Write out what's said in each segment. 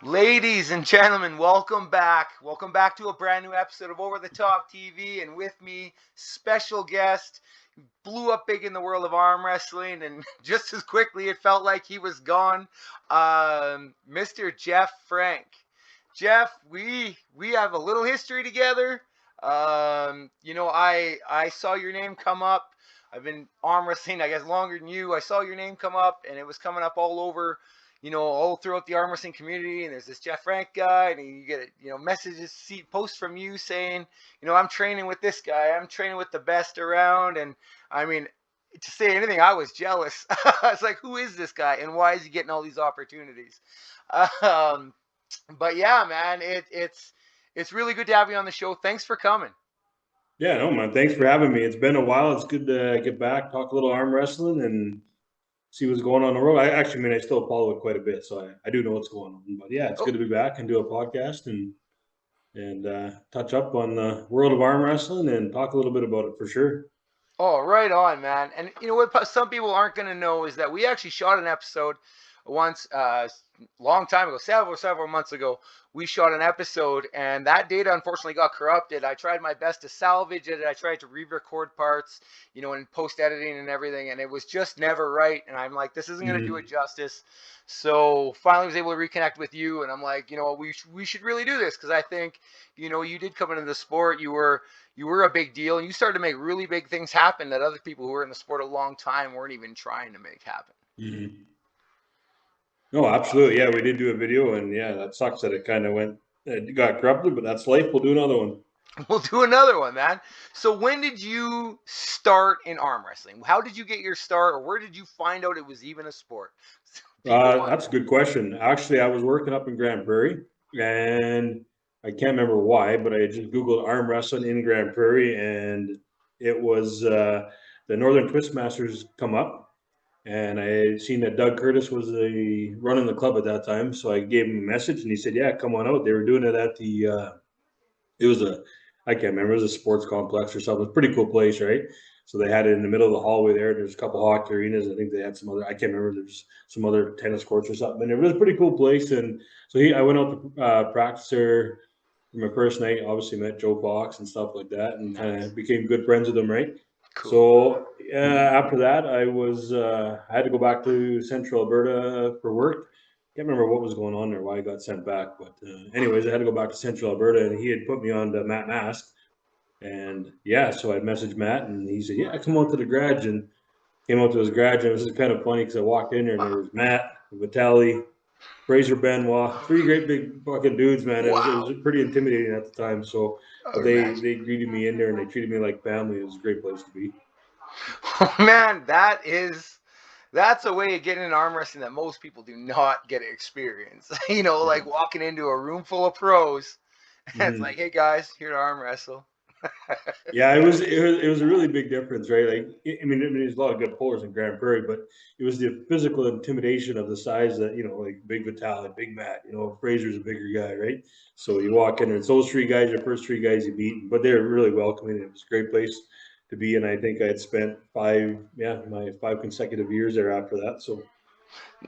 Ladies and gentlemen, welcome back. Welcome back to a brand new episode of Over the Top TV. And with me, special guest, blew up big in the world of arm wrestling. And just as quickly, it felt like he was gone. Mr. Jeff Frank. Jeff, we have a little history together. I saw your name come up. I've been arm wrestling, I guess, longer than you. I saw your name come up, and it was coming up all over, all throughout the arm wrestling community. And there's this Jeff Frank guy, and you get, messages, posts from you saying, I'm training with this guy. I'm training with the best around. And I mean, to say anything, I was jealous. I was like, who is this guy, and why is he getting all these opportunities? Um, but yeah, man, it's really good to have you on the show. Thanks for coming. Yeah, no, man. Thanks for having me. It's been a while. It's good to get back, talk a little arm wrestling, and see what's going on the road. I still follow it quite a bit, so I do know what's going on. But yeah, it's Oh, good to be back and do a podcast and touch up on the world of arm wrestling and talk a little bit about it for sure. oh, right on, man. And you know what? Some people aren't going to know is that we actually shot an episode once, long time ago, several months ago. We shot an episode, and that data unfortunately got corrupted. I tried my best to salvage it. I tried to re-record parts, and post editing and everything, and it was just never right. And I'm like, this isn't going to do it Mm-hmm. justice. So finally, was able to reconnect with you, and I'm like, we should really do this because I think, you did come into the sport. You were a big deal, and you started to make really big things happen that other people who were in the sport a long time weren't even trying to make happen. Mm-hmm. No, absolutely. Yeah, we did do a video, and yeah, that sucks that it kind of it got corrupted, but that's life. We'll do another one. We'll do another one, man. So when did you start in arm wrestling? How did you get your start, or where did you find out it was even a sport? People want That's a good question. Actually, I was working up in Grand Prairie, and I can't remember why, but I just Googled arm wrestling in Grand Prairie, and it was the Northern Twist Masters come up, and I had seen that Doug Curtis was running the club at that time, so I gave him a message, and he said, "Yeah, come on out." They were doing it at it was I can't remember, it was a sports complex or something. It's a pretty cool place, right? So they had it in the middle of the hallway there. There's a couple hockey arenas. I think they had some other, I can't remember, there's some other tennis courts or something. And it was a pretty cool place. And so I went out to practice there for my first night. Obviously met Joe Fox and stuff like that, and kind nice, of became good friends with him, right? cool. So after that, I had to go back to Central Alberta for work. Can't remember what was going on there, why I got sent back. But anyways, I had to go back to Central Alberta, and he had put me on to Matt Mask. And yeah, so I messaged Matt, and he said, "Yeah, come out to the garage." And came out to his garage, and it was kind of funny because I walked in there, and there Wow, was Matt, Vitaly, Fraser Benoit, three great big fucking dudes, man. It was wow. pretty intimidating at the time. So, I but would they imagine. they greeted me in there, and they treated me like family. It was a great place to be. Man, that's a way of getting an arm wrestling that most people do not get to experience. Like Yeah. walking into a room full of pros, and it's like, Mhm. hey guys, here to arm wrestle. Yeah, it was a really big difference, right? Like, I mean, there's a lot of good pullers in Grand Prairie, but it was the physical intimidation of the size that like Big Vitaly, Big Matt. Fraser's a bigger guy, right? So you walk in, and it's those three guys, your first three guys you beat, but they're really welcoming. It was a great place to be, and I think I had spent my 5 consecutive years there after that. So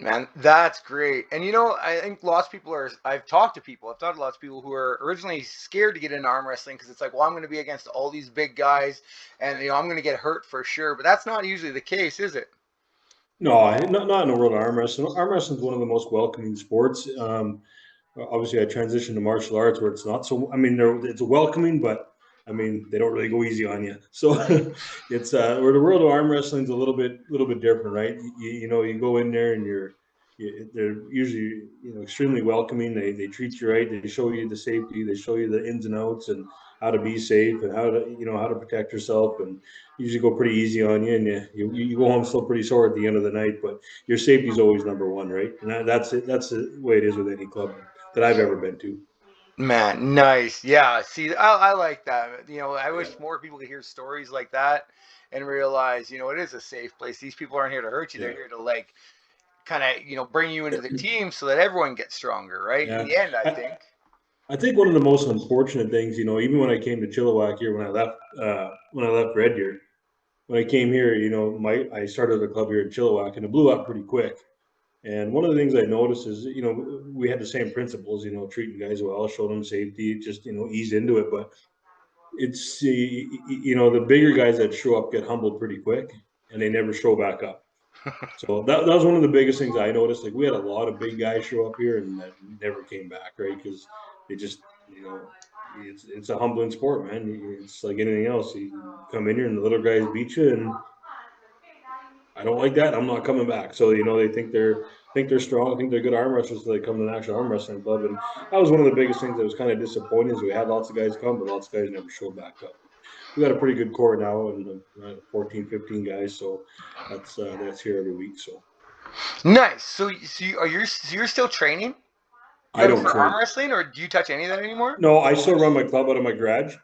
Man, that's great. And I think lots of people I've talked to lots of people who are originally scared to get into arm wrestling because it's like, well, I'm going to be against all these big guys and, I'm going to get hurt for sure. But that's not usually the case, is it? no, not in the world of arm wrestling. Arm wrestling is one of the most welcoming sports. Obviously, I transitioned to martial arts where it's not so. I mean, it's welcoming, but I mean, they don't really go easy on you. So it's where the world of arm wrestling is a little bit different, right? You go in there and they're usually extremely welcoming. They treat you right. They show you the safety. They show you the ins and outs and how to be safe and how to protect yourself, and usually go pretty easy on you, and you go home still pretty sore at the end of the night, but your safety is always number one, right? And that's it. That's the way it is with any club that I've ever been to. Man, nice. Yeah. See, I like that. I Yeah. wish more people could hear stories like that and realize, it is a safe place. These people aren't here to hurt you. They're Yeah. here to like kind of, bring you into the team so that everyone gets stronger, right? In Yeah. the end, I I, think. I think one of the most unfortunate things, even when I came to Chilliwack here, when I left Red Deer, when I came here, I started a club here in Chilliwack, and it blew up pretty quick. And one of the things I noticed is, we had the same principles, treating guys well, showing them safety, just, ease into it. But it's, the bigger guys that show up get humbled pretty quick and they never show back up. So that was one of the biggest things I noticed. Like we had a lot of big guys show up here and that never came back, right? Because they just, it's a humbling sport, man. It's like anything else. You come in here and the little guys beat you, and I don't like that. I'm not coming back. So they think they're strong. I think they're good arm wrestlers. So they come to the National Arm Wrestling Club, and that was one of the biggest things that was kind of disappointing. Is we had lots of guys come, but lots of guys never showed back up. We got a pretty good core now, and 14, 15 guys. So that's here every week. So Nice. So you're still training, I like don't for arm train. wrestling, or do you touch any of that anymore? No, I still run my club out of my garage,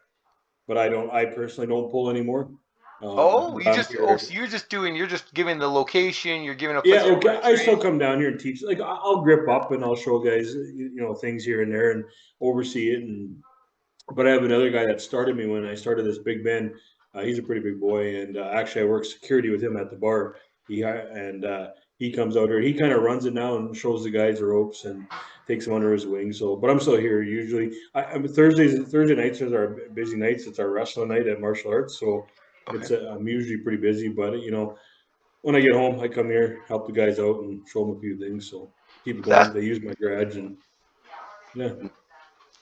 but I don't. I personally don't pull anymore. Oh, But I'm so here. you're just giving the location, you're giving a Yeah, place for everyone okay. to I still train. come down here and teach. Like I'll grip up and I'll show guys, things here and there and oversee it. But I have another guy that started me when I started this Big Ben. He's a pretty big boy, and actually I work security with him at the bar. He comes out here. He kind of runs it now and shows the guys the ropes and takes them under his wing. So, but I'm still here usually. Thursday nights is our busy nights. It's our wrestling night at martial arts. So Okay. I'm usually pretty busy. But when I get home, I come here, help the guys out, and show them a few things. So keep it That's going. They use my garage, and yeah, man,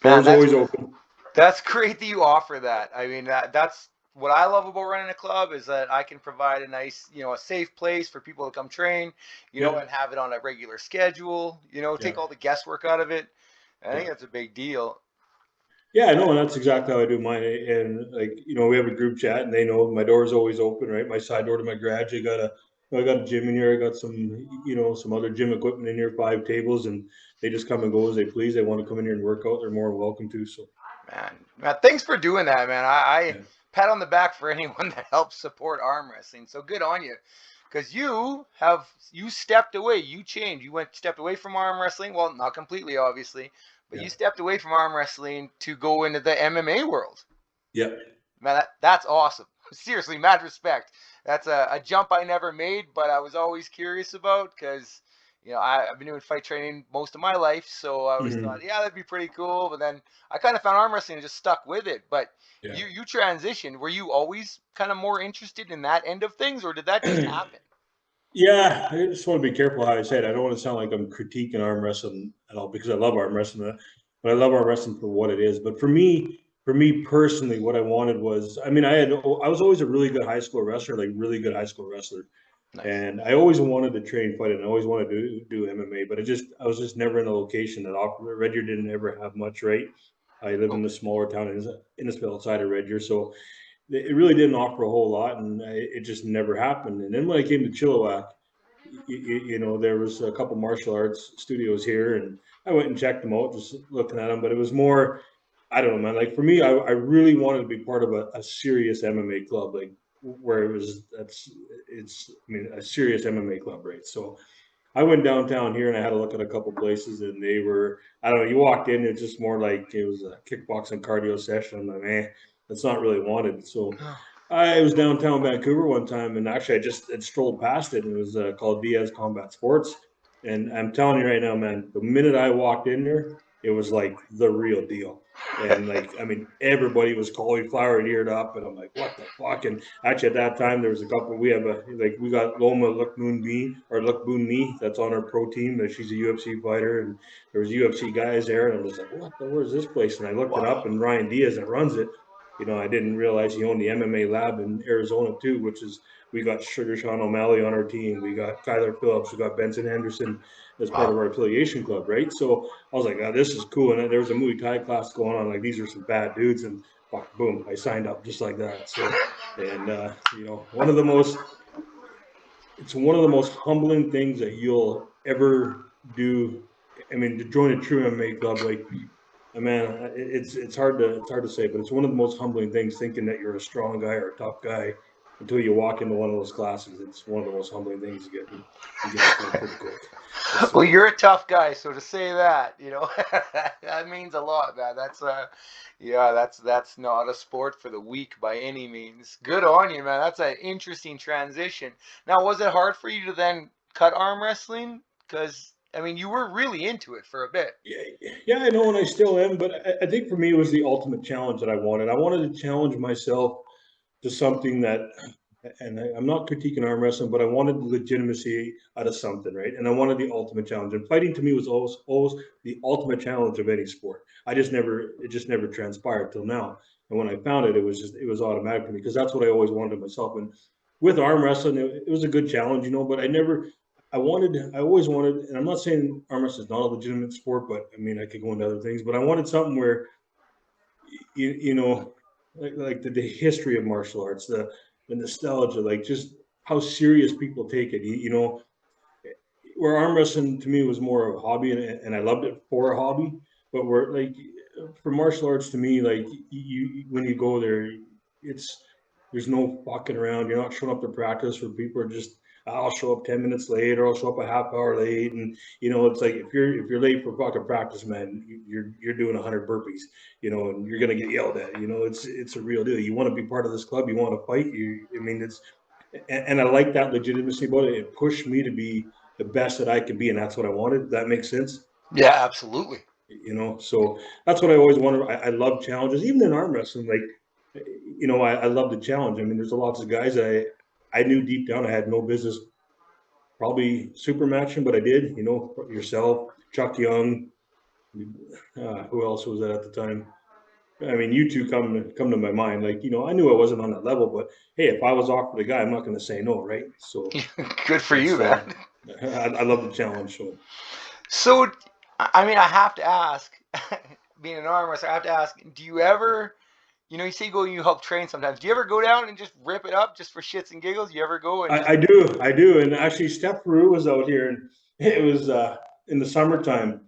doors that's always open. That's great that you offer that. I mean, that's what I love about running a club is that I can provide a nice, a safe place for people to come train, Yeah, and have it on a regular schedule, yeah, take all the guesswork out of it. I yeah. think that's a big deal. Yeah, no, and that's exactly how I do mine. And like, we have a group chat, and they know my door is always open, right? My side door to my garage. I got a gym in here. I got some other gym equipment in here, 5 tables, and they just come and go as they please. They want to come in here and work out. They're more than welcome to. So Man, thanks for doing that, man. I yeah, pat on the back for anyone that helps support arm wrestling. So good on you, because you stepped away, you changed, stepped away from arm wrestling. Well, not completely, obviously, but yeah, you stepped away from arm wrestling to go into the MMA world. yeah. Man, that's awesome. Seriously, mad respect. That's a jump I never made, but I was always curious about because, I've been doing fight training most of my life. So I always thought, Hmm. yeah, that'd be pretty cool. But then I kind of found arm wrestling and just stuck with it. But Yeah. you transitioned. Were you always kind of more interested in that end of things, or did that just happen? Yeah, I just want to be careful how I say it. I don't want to sound like I'm critiquing arm wrestling at all because I love arm wrestling, but I love arm wrestling for what it is. But for me personally, what I wanted was, I was always a really good high school wrestler, like really good high school wrestler, Nice. and I always wanted to train fight, and I always wanted to do MMA, but I was just never in a location that offered. Red Deer didn't ever have much, right? I live in a Okay. smaller town in Innisfil outside of Red Deer, so it really didn't offer a whole lot, and it just never happened. And then when I came to Chilliwack, there was a couple martial arts studios here, and I went and checked them out, just looking at them. But it was more, I don't know, man. Like for me, I really wanted to be part of a serious MMA club, like where a serious MMA club, right? So I went downtown here and I had a look at a couple places, and they were, I don't know, you walked in, it's just more like it was a kickboxing cardio session. I'm like, man, that's not really wanted. So I was downtown Vancouver one time, and actually I just had strolled past it, and it was called Diaz Combat Sports. And I'm telling you right now, man, the minute I walked in there, it was like the real deal. And like, everybody was cauliflower eared up, and I'm like, what the fuck? And actually, at that time, there was a couple. We got Loma Look Boon Me that's on our pro team. That she's a UFC fighter, and there was UFC guys there, and I was like, where's this place? And I looked it Wow. up, and Ryan Diaz that runs it. I didn't realize he owned the MMA lab in Arizona too, which is we got Sugar Sean O'Malley on our team. We got Kyler Phillips. We got Benson Henderson as part of Wow. our affiliation club, right? So I was like, oh, this is cool. And then there was a Muay Thai class going on. Like these are some bad dudes, and fuck, boom, I signed up just like that. So, and one of the most, it's one of the most humbling things that you'll ever do. To join a true MMA club, like man, it's hard to say, but it's one of the most humbling things. Thinking that you're a strong guy or a tough guy until you walk into one of those classes, it's one of the most humbling things you get destroyed pretty quick. Well, So you're a tough guy, so to say that, that means a lot, man. Yeah, that's not a sport for the weak by any means. Good on you, man. That's an interesting transition. Now, was it hard for you to then cut arm wrestling? Because I mean, you were really into it for a bit. Yeah, yeah, I know, and I still am. But I think for me, it was the ultimate challenge that I wanted. I wanted to challenge myself to something that, and I'm not critiquing arm wrestling, but I wanted legitimacy out of something, right? And I wanted the ultimate challenge. And fighting to me was always the ultimate challenge of any sport. It just never transpired till now. And when I found it, it was automatic for me because that's what I always wanted myself. And with arm wrestling, it was a good challenge, but I always wanted, and I'm not saying arm wrestling is not a legitimate sport, but I mean, I could go into other things, but I wanted something where, you know, like the history of martial arts, the nostalgia, like just how serious people take it. Where arm wrestling to me was more of a hobby, and I loved it for a hobby. But where like for martial arts to me, like when you go there, it's there's no fucking around. You're not showing up to practice where people are just I'll show up 10 minutes late or I'll show up a half hour late, and it's like if you're late for fucking practice, man, you're doing 100 burpees, and you're gonna get yelled at. It's a real deal. You want to be part of this club, you want to fight. I mean, and I like that legitimacy about it. It pushed me to be the best that I could be, and that's what I wanted. Does that make sense? Yeah, absolutely. So that's what I always wanted. I love challenges, even in arm wrestling. Like, I love the challenge. I mean, there's lots of guys I knew deep down I had no business probably super matching, but I did. Yourself, Chuck Young, who else was that at the time? I mean, you two come to my mind. Like, I knew I wasn't on that level, but hey, if I was offered a guy, I'm not going to say no, right? So Good for you, that's man. I love the challenge. So, I mean, I have to ask, being an arm wrestler, I have to ask, do you ever, you say you go and you help train sometimes. Do you ever go down and just rip it up just for shits and giggles? You ever go and just. I do, and actually, Steph Peru was out here, and it was in the summertime,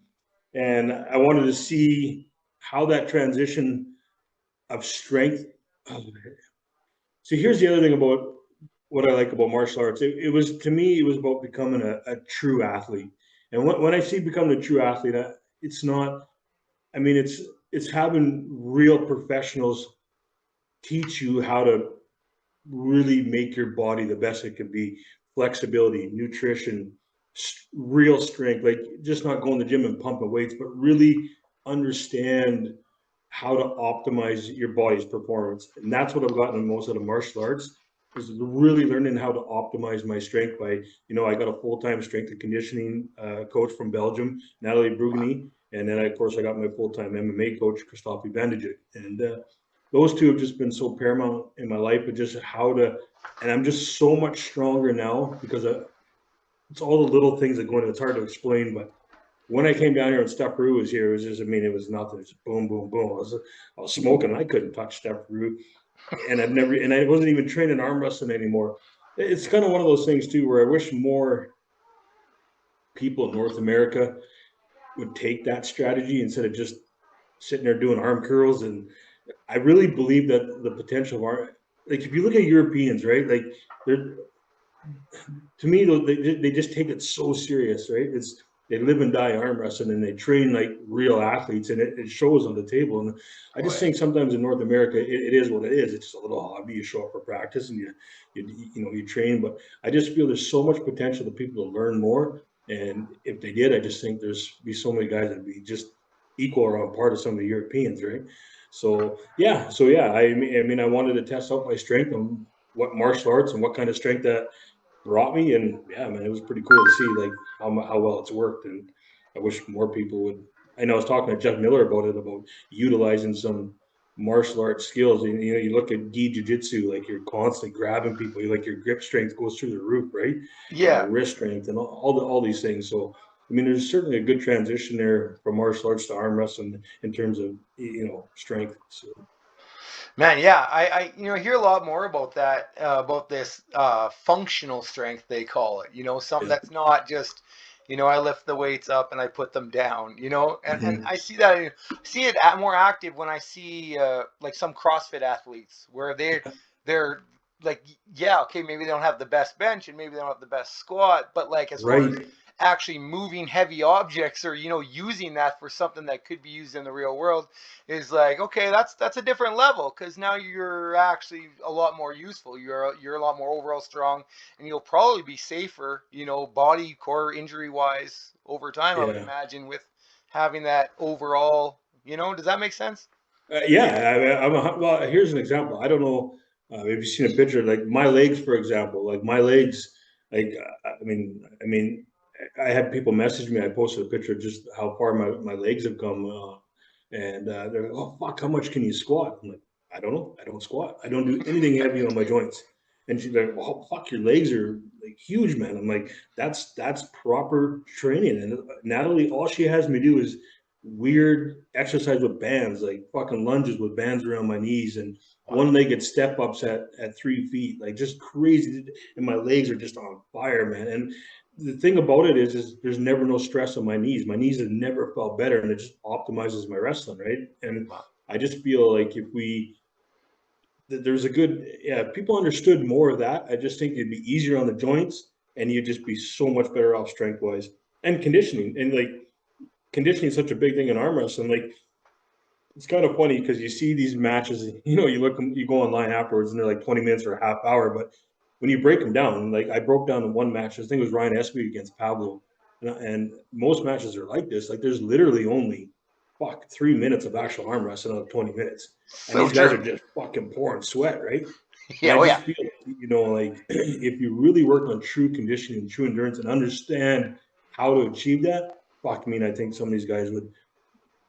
and I wanted to see how that transition of strength. So here's the other thing about what I like about martial arts. It was to me, it was about becoming a true athlete. And when I see becoming a true athlete, it's not. I mean, it's having real professionals teach you how to really make your body the best it can be. Flexibility, nutrition, real strength, like just not going to the gym and pumping weights, but really understand how to optimize your body's performance. And that's what I've gotten most out of martial arts is really learning how to optimize my strength by, I got a full-time strength and conditioning coach from Belgium, Natalie Brugny. And then, of course, I got my full-time MMA coach, Christophe Bandajic. And those two have just been so paramount in my life, but just and I'm just so much stronger now because it's all the little things that go in. It's hard to explain, but when I came down here and Steph Peru was here, it was just, I mean, it was nothing. It's boom, boom, boom. I was smoking. I couldn't touch Steph Peru. And I wasn't even training arm wrestling anymore. It's kind of one of those things too, where I wish more people in North America would take that strategy instead of just sitting there doing arm curls. And I really believe that the potential of like if you look at Europeans, right? Like they're to me, they just take it so serious, right? They live and die arm wrestling and they train like real athletes, and it shows on the table. And I just think sometimes in North America, it is what it is. It's just a little hobby. You show up for practice and you train. But I just feel there's so much potential for people to learn more. And if they did, I just think there's be so many guys that'd be just equal or on par to some of the Europeans, right? So yeah. I mean, I wanted to test out my strength and what martial arts and what kind of strength that brought me. And yeah, man, it was pretty cool to see like how well it's worked. And I wish more people would. I know I was talking to Jeff Miller about it, about utilizing some martial arts skills. And you look at gi jiu-jitsu, like you're constantly grabbing people, like your grip strength goes through the roof, right? And Yeah. your wrist strength and all these things. So I mean, there's certainly a good transition there from martial arts to arm wrestling in terms of strength. So Man, yeah, I hear a lot more about that, about this functional strength they call it. Something yeah. that's not just, I lift the weights up and I put them down. And I see that see it more active when I see like some CrossFit athletes where they're like, yeah, okay, maybe they don't have the best bench and maybe they don't have the best squat, but like as far as Right. actually moving heavy objects or, using that for something that could be used in the real world is like, okay, that's a different level, because now you're actually a lot more useful. You're a lot more overall strong, and you'll probably be safer, body core injury wise over time, I would Yeah. imagine, with having that overall, does that make sense? Yeah, well, here's an example. I don't know if you've seen a picture, like my legs, for example, like my legs, like, I mean, I had people message me. I posted a picture of just how far my legs have come. And they're like, oh, fuck, how much can you squat? I'm like, I don't know. I don't squat. I don't do anything heavy on my joints. And she's like, well, fuck, your legs are like huge, man. I'm like, that's proper training. And Natalie, all she has me do is weird exercise with bands, like fucking lunges with bands around my knees and one-legged step ups at 3 feet, like just crazy. And my legs are just on fire, man. And the thing about it is there's never no stress on my knees. My knees have never felt better, and it just optimizes my wrestling, right? And Wow. I just feel like if there's a good, yeah, if people understood more of that, I just think it'd be easier on the joints, and you'd just be so much better off strength wise and conditioning. And like conditioning is such a big thing in arm wrestling. Like it's kind of funny because you see these matches, you go online afterwards and they're like 20 minutes or a half hour. But when you break them down, like I broke down in one match, I think it was Ryan Espy against Pablo. And most matches are like this. Like there's literally only 3 minutes of actual arm wrestling out of 20 minutes. And So these guys true. are just fucking pouring sweat, right? And Yeah. I Oh just yeah. feel, like if you really work on true conditioning, true endurance, and understand how to achieve that, I think some of these guys would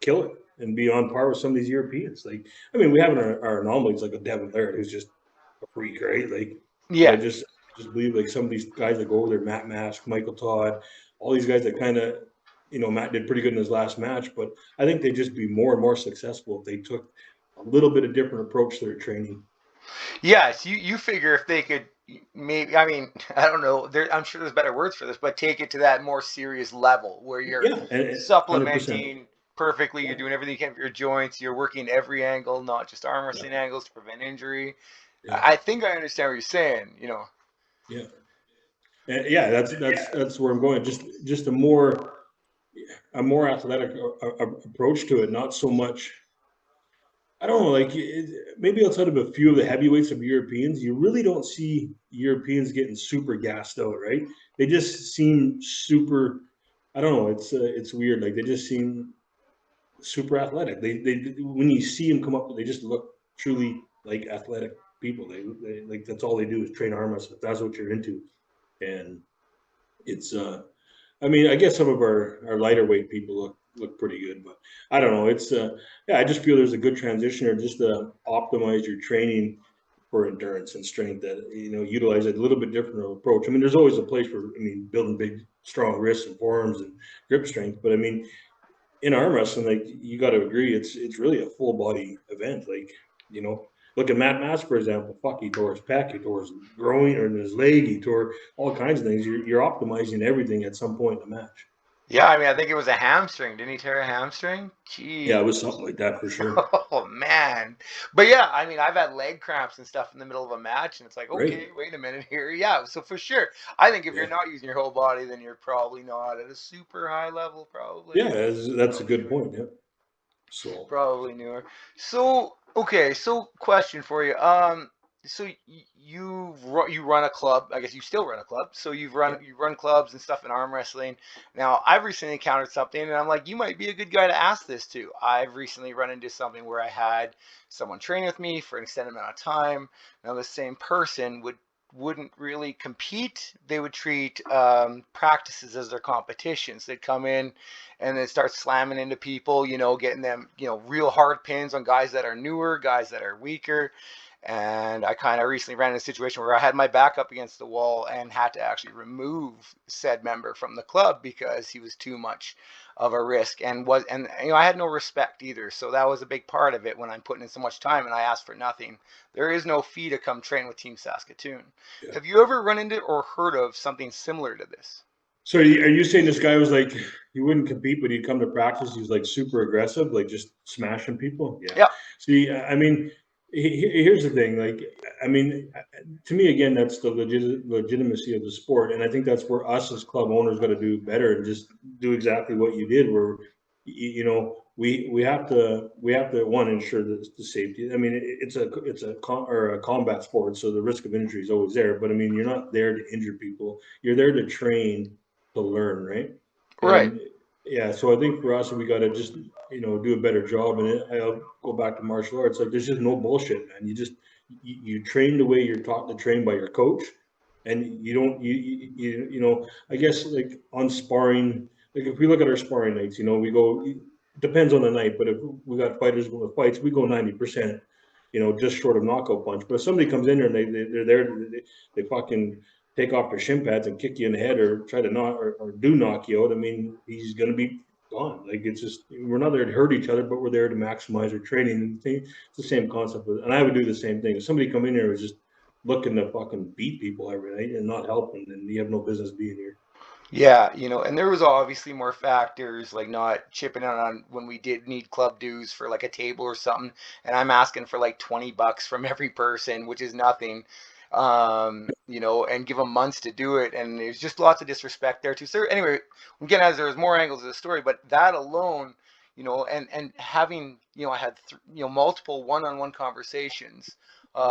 kill it and be on par with some of these Europeans. Like, I mean, we have in our anomalies like a Devin Laird who's just a freak, right? Like, but Yeah. I just believe like some of these guys that go over there, Matt Mask, Michael Todd, all these guys that kind of, Matt did pretty good in his last match, but I think they'd just be more and more successful if they took a little bit of different approach to their training. Yes, you figure if they could, maybe, I mean, I don't know, I'm sure there's better words for this, but take it to that more serious level where you're Yeah, and 100%. supplementing perfectly, you're doing everything you can for your joints, you're working every angle, not just arm Yeah, wrestling angles to prevent injury. yeah, I think I understand what you're saying. yeah, yeah. That's where I'm going. Just a more athletic approach to it, not so much. I don't know, like maybe outside of a few of the heavyweights of Europeans, you really don't see Europeans getting super gassed out, right? They just seem super. I don't know. It's weird. Like they just seem super athletic. They when you see them come up, they just look truly like athletic people. They like that's all they do is train arm wrestling. That's what you're into, and it's I mean, I guess some of our lighter weight people look pretty good, but I don't know. It's yeah, I just feel there's a good transition or just to optimize your training for endurance and strength that utilize a little bit different approach. I mean, there's always a place for building big strong wrists and forearms and grip strength, but I mean, in arm wrestling, like you got to agree, it's really a full body event. Like look at Matt Mass for example. Fuck, he tore his pec, he tore his groin or his leg, he tore all kinds of things. You're optimizing everything at some point in the match. Yeah, I mean, I think it was a hamstring. Didn't he tear a hamstring? Yeah, Gee. it was something like that for sure. Oh man. But yeah, I mean, I've had leg cramps and stuff in the middle of a match, and it's like, Right. okay, wait a minute here. Yeah, so for sure, I think if you're Yeah. not using your whole body, then you're probably not at a super high level. Yeah, Probably, that's a probably good newer. point. Yeah. So Probably newer. So okay, so question for you. So you run a club. I guess you still run a club. So yeah. you run clubs and stuff in arm wrestling. Now I've recently encountered something, and I'm like, you might be a good guy to ask this to. I've recently run into something where I had someone train with me for an extended amount of time. Now the same person wouldn't really compete. They would treat practices as their competitions. They'd come in and then start slamming into people, getting them, real hard pins on guys that are newer, guys that are weaker. And I kind of recently ran into a situation where I had my back up against the wall and had to actually remove said member from the club because he was too much of a risk and I had no respect either. So that was a big part of it when I'm putting in so much time and I asked for nothing. There is no fee to come train with Team Saskatoon. Yeah. Have you ever run into or heard of something similar to this? So are you saying this guy was like he wouldn't compete, but he'd come to practice? He was like super aggressive, like just smashing people. Yeah. Yeah. See, I mean, Here's the thing, like, I mean, to me, again, that's the legitimacy of the sport, and I think that's where us as club owners got to do better and just do exactly what you did. Where you know we have to one ensure the safety. I mean, it's a combat sport, so the risk of injury is always there. But I mean, you're not there to injure people. You're there to train to learn, right? Right. And yeah, so I think for us, we got to just do a better job. And I'll go back to martial arts. Like, there's just no bullshit, man. You train the way you're taught to train by your coach, and you don't I guess, like, on sparring, like, if we look at our sparring nights, we go, it depends on the night, but if we got fighters going with fights, we go 90%, just short of knockout punch. But if somebody comes in there and they're there, they fucking take off their shin pads and kick you in the head or try to knock or do knock you out, I mean, he's going to be gone. Like, it's just, we're not there to hurt each other, but we're there to maximize our training. And it's the same concept. And I would do the same thing. If somebody come in here and was just looking to fucking beat people every night and not helping, then you have no business being here. Yeah, and there was obviously more factors like not chipping in on when we did need club dues for like a table or something, and I'm asking for like $20 from every person, which is nothing. And give them months to do it, and there's just lots of disrespect there too. So anyway, again, as there's more angles of the story, but that alone, and having, I had multiple one-on-one conversations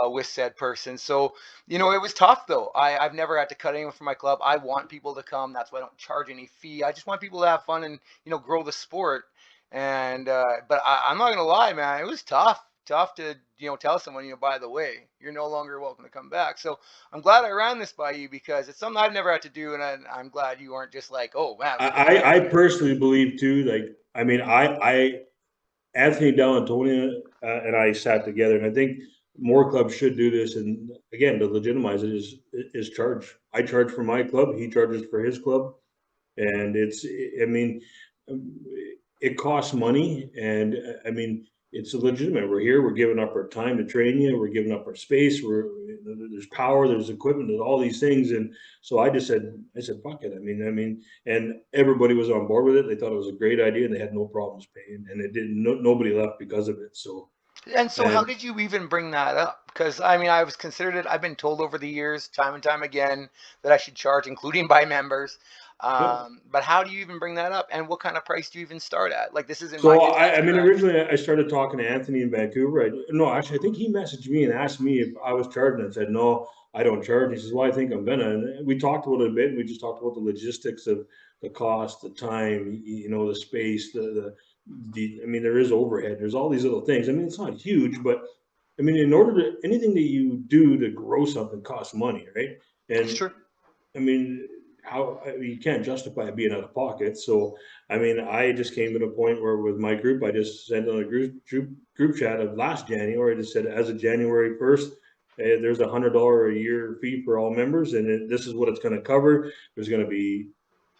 with said person. So it was tough though. I've never had to cut anyone from my club. I want people to come. That's why I don't charge any fee. I just want people to have fun and grow the sport. And but I'm not gonna lie, man, it was tough. Tough to tell someone, by the way, you're no longer welcome to come back. So I'm glad I ran this by you because it's something I've never had to do, and I'm glad you aren't just like, oh man, let's go fight I everybody. personally believe too. Like, I mean, I Anthony Dellantonia and I sat together, and I think more clubs should do this. And again, to legitimize it is charge. I charge for my club. He charges for his club, and I mean, it costs money, and I mean, it's legitimate. We're here. We're giving up our time to train you. We're giving up our space. There's power. There's equipment. There's all these things, and so I said, fuck it. I mean, and everybody was on board with it. They thought it was a great idea, and they had no problems paying, and it didn't. Nobody left because of it. So, And so, how and did you even bring that up? Because I mean, I was considered it. I've been told over the years, time and time again, that I should charge, including by members. yeah. But how do you even bring that up? And what kind of price do you even start at? Like, this isn't my So business I to mean, run. originally I started talking to Anthony in Vancouver. No, actually, I think he messaged me and asked me if I was charging. I said, no, I don't charge. He says, well, I think I'm gonna. And we talked about it a bit. And we just talked about the logistics of the cost, the time, the space, I mean, there is overhead. There's all these little things. I mean, it's not huge, but I mean, in order to anything that you do to grow something costs money, right? It's And true. I mean, you can't justify it being out of pocket. So, I mean, I just came to the point where with my group, I just sent on a group chat of last January. I just said, as of January 1st, there's $100 a year fee for all members, and this is what it's going to cover. There's going to be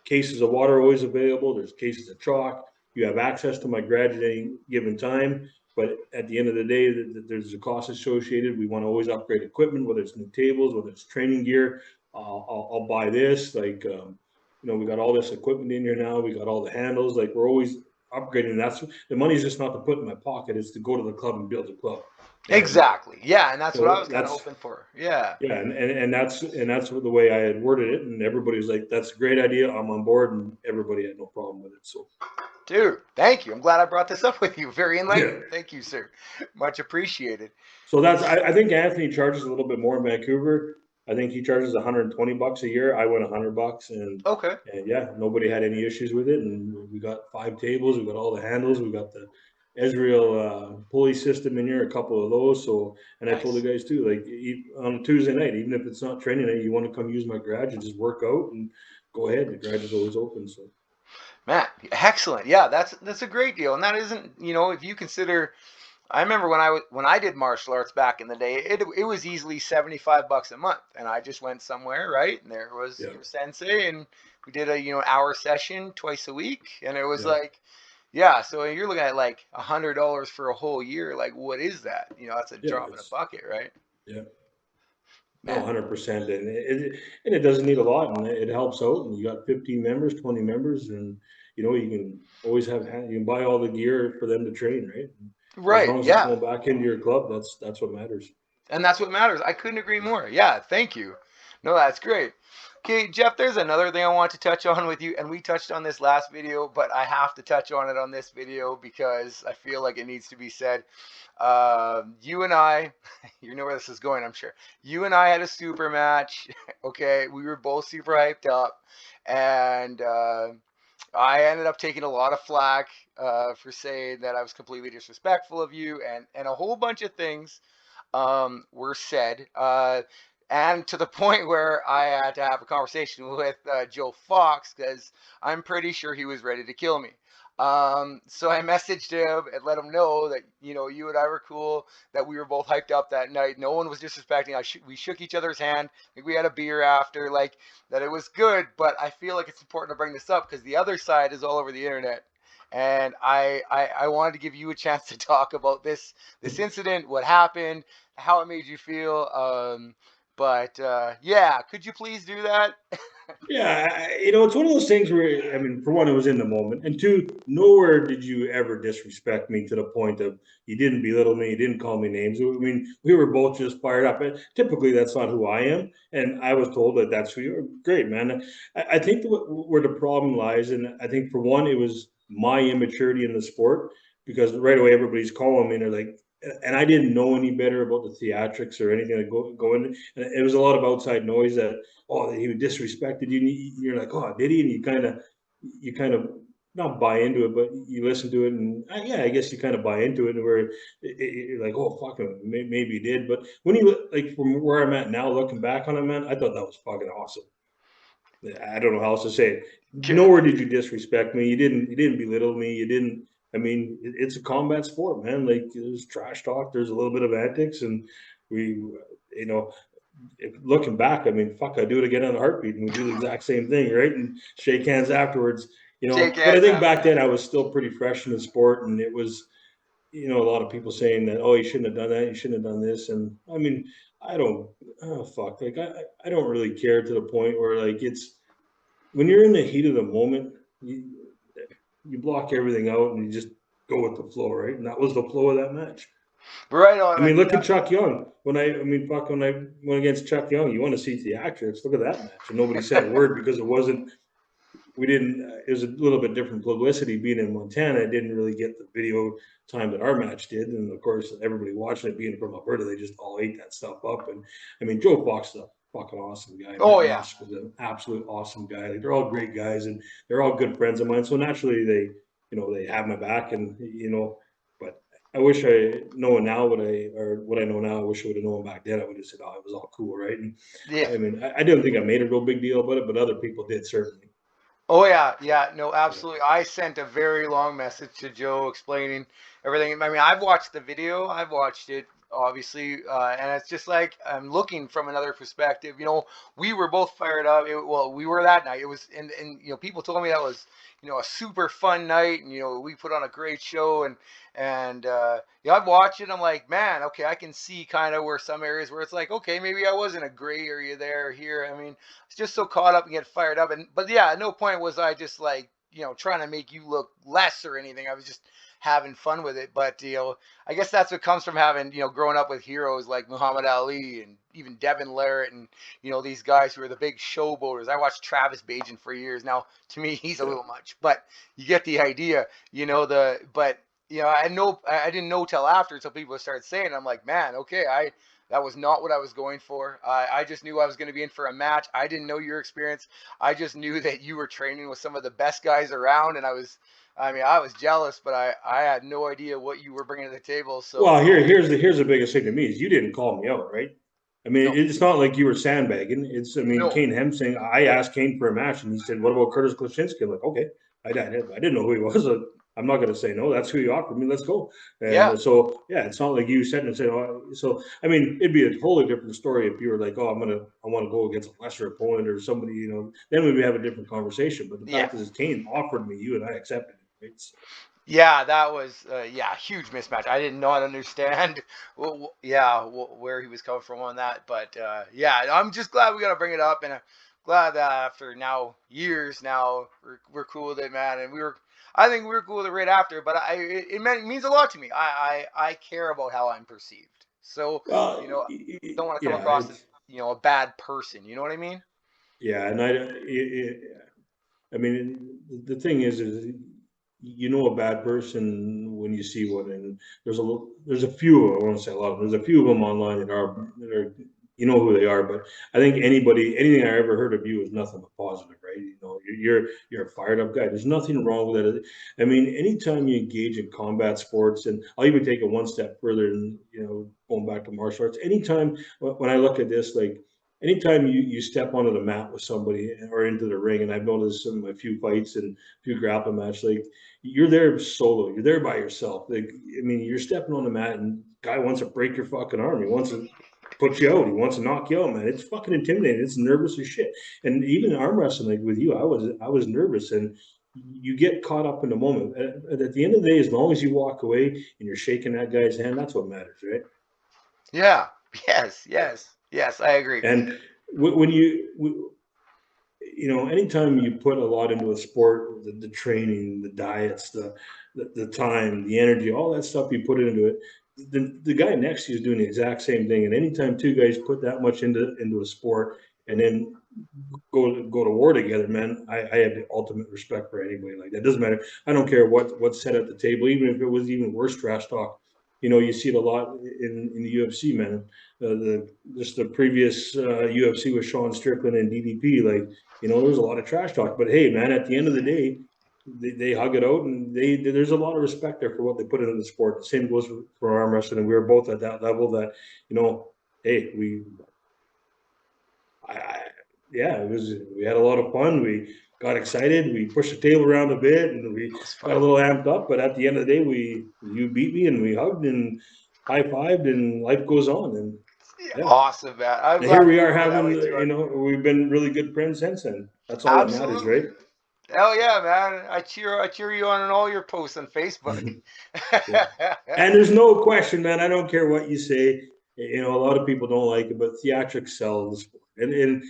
cases of water always available. There's cases of chalk. You have access to my garage at any given time. But at the end of the day, there's a cost associated. We want to always upgrade equipment, whether it's new tables, whether it's training gear. I'll buy this. Like, we got all this equipment in here now. We got all the handles. Like, we're always upgrading. That's the money's just not to put in my pocket. It's to go to the club and build a club. And Exactly. Yeah, and that's what I so was kind of that's hoping for. Yeah. yeah, and that's the way I had worded it, and everybody was like, "That's a great idea. I'm on board," and everybody had no problem with it. So Dude, thank you. I'm glad I brought this up with you. Very yeah, enlightening. Thank you, sir. Much appreciated. so I think Anthony charges a little bit more in Vancouver. I think he charges $120 a year. I went $100, Okay. and yeah, nobody had any issues with it. And we got 5 tables. We got all the handles. We got the Israel pulley system in here, a couple of those. So, and I told the Nice. guys too, like, on a Tuesday night, even if it's not training night, you want to come use my garage and just work out and go ahead. The garage is always open. So Matt, excellent. Yeah, that's a great deal. And that isn't, if you consider I remember when I did martial arts back in the day, it was easily $75 a month, and I just went somewhere, right? And there was yeah, your sensei, and we did a hour session twice a week, and it was yeah, like, yeah. So you're looking at like $100 for a whole year. Like, what is that? That's a yeah. drop in a It's bucket, right? yeah. No, Man, 100%, and it doesn't need a lot, and it helps out. And you got 15 members, 20 members, and you can always you can buy all the gear for them to train, right? As Right. long as it's Yeah. going back into your club, that's what matters. And that's what matters. I couldn't agree more. Yeah. Thank you. No, that's great. Okay, Jeff, there's another thing I want to touch on with you, and we touched on this last video, but I have to touch on it on this video because I feel like it needs to be said. You and I, you know where this is going, I'm sure. You and I had a super match. Okay, we were both super hyped up, and I ended up taking a lot of flack for saying that I was completely disrespectful of you, and a whole bunch of things were said. And to the point where I had to have a conversation with Joe Fox because I'm pretty sure he was ready to kill me. So I messaged him and let him know that you and I were cool, that we were both hyped up that night. No one was disrespecting. We shook each other's hand. I think we had a beer after, like that. It was good, but I feel like it's important to bring this up because the other side is all over the internet, and I wanted to give you a chance to talk about this incident, what happened, how it made you feel. But yeah, could you please do that? Yeah, it's one of those things where, I mean, for one, it was in the moment, and two, nowhere did you ever disrespect me to the point of you didn't belittle me, you didn't call me names. I mean, we were both just fired up. And typically, that's not who I am, and I was told that that's who you are. Great, man. I think where the problem lies, and I think for one, it was my immaturity in the sport because right away everybody's calling me and they're like, and I didn't know any better about the theatrics or anything that go in. And it was a lot of outside noise that he disrespected you. And you're like, oh, did he? And you kind of not buy into it, but you listen to it, and yeah, I guess you kind of buy into it, and where you're like, oh, fuck him, maybe he did. But when you like from where I'm at now, looking back on it, man, I thought that was fucking awesome. I don't know how else to say it. Okay. Nowhere did you disrespect me. You didn't belittle me. You didn't. I mean, it's a combat sport, man. Like there's trash talk. There's a little bit of antics, and we, you know, looking back, I mean, fuck, I'd do it again in a heartbeat, and we do the exact same thing, right? And shake hands afterwards, Shake But I hands think back after. then I was still pretty fresh in the sport, and it was, a lot of people saying that, oh, you shouldn't have done that, you shouldn't have done this, and I mean, I don't, oh fuck, like I don't really care to the point where like it's when you're in the heat of the moment, you block everything out and you just go with the flow, right? And that was the flow of that match. Right I on. I mean, mean, look at Chuck Young. Fuck, when I went against Chuck Young, you want to see theatrics. Look at that match, and nobody said a word because it wasn't. We didn't. It was a little bit different publicity being in Montana. It didn't really get the video time that our match did, and of course, everybody watching it being from Alberta, they just all ate that stuff up. And I mean, Joe Fox is a fucking awesome guy. oh Matt yeah. Marsh was an absolute awesome guy. Like, they're all great guys, and they're all good friends of mine. So naturally, they have my back, and but I wish I knowing now what I know now. I wish I would have known back then. I would have said, "Oh, it was all cool, right?" And Yeah. I mean, I didn't think I made a real big deal about it, but other people did certainly. Oh yeah, yeah, no, Yeah, absolutely. I sent a very long message to Joe explaining everything. I mean, I've watched the video, I've watched it, obviously, and it's just like I'm looking from another perspective. We were both fired up. Well, we were that night. It was, and people told me that was, a super fun night, and we put on a great show, and I've watched it. I'm like, man, okay, I can see kind of where some areas where it's like, okay, maybe I was in a gray area there or here. I mean, just so caught up and get fired up. But yeah, at no point was I just like trying to make you look less or anything. I was just having fun with it. But I guess that's what comes from having growing up with heroes like Muhammad Ali and even Devin Larratt and these guys who are the big showboaters. I watched Travis Bajan for years. Now to me he's a yeah. little much, but you get the idea. I didn't know till after until people started saying it. I'm like, man, okay, that was not what I was going for. I just knew I was going to be in for a match. I didn't know your experience. I just knew that you were training with some of the best guys around, and I was jealous, but I had no idea what you were bringing to the table. So Well, here's the biggest thing to me is you didn't call me out, right? I mean, no, it's not like you were sandbagging. I mean, no, Kane Hemsing, I asked Kane for a match and he said, what about Curtis Klaczynski? I'm like, okay, I didn't know who he was. I'm not going to say no. That's who you offered me. Let's go. And yeah, so, yeah, it's not like you sat and said, oh, so, I mean, it'd be a totally different story if you were like, oh, I want to go against a lesser opponent or somebody, then we'd have a different conversation. But the yeah. fact is, Kane offered me you and I accepted it, right? So, Yeah, that was huge mismatch. I did not understand, where he was coming from on that, but yeah, I'm just glad we got to bring it up, and glad that after now years now we're cool with it, man. And I think we were cool with it right after, but it means a lot to me. I care about how I'm perceived. So, Well, you know, don't want to come yeah, across as, it's a bad person. You know what I mean? yeah, and I mean, the thing is you know a bad person when you see one, and there's a few. I won't say a lot. There's a few of them online that are you know who they are. But I think anything I ever heard of you is nothing but positive, right? You know, you're a fired up guy. There's nothing wrong with it. I mean, anytime you engage in combat sports, and I'll even take it one step further, and going back to martial arts. Anytime when I look at this, like anytime you step onto the mat with somebody or into the ring, and I've noticed in a few fights and a few grappling matches, like you're there solo, you're there by yourself. Like, I mean, you're stepping on the mat, and guy wants to break your fucking arm. He wants to put you out. He wants to knock you out, man. It's fucking intimidating. It's nervous as shit. And even arm wrestling, like with you, I was nervous, and you get caught up in the moment. At the end of the day, as long as you walk away and you're shaking that guy's hand, that's what matters, right? Yeah. Yes. Yes. Yes. I agree. And when anytime you put a lot into a sport, the training, the diets, the time, the energy, all that stuff you put into it, the guy next to you is doing the exact same thing. And anytime two guys put that much into a sport and then go to war together, man, I have the ultimate respect for anybody like that. Doesn't matter. I don't care what's said at the table, even if it was even worse trash talk. You see it a lot in the UFC, man. Just the previous UFC with Sean Strickland and DDP, like there was a lot of trash talk. But hey, man, at the end of the day, they hug it out, and there's a lot of respect there for what they put into the sport. The same goes for arm wrestling, and we were both at that level. That hey, I yeah, it was. We had a lot of fun. We got excited. We pushed the table around a bit, and we That was got a fun. little amped up. But at the end of the day, you beat me, and we hugged and high fived, and life goes on. And Yeah, yeah, awesome, man. I'm and here glad we you are remember that having. way too. We've been really good friends since then. That's all that matters, Absolutely. right? Hell yeah, man. I cheer you on all your posts on Facebook. Yeah. And there's no question, man. I don't care what you say. A lot of people don't like it, but theatrics sell the sport. And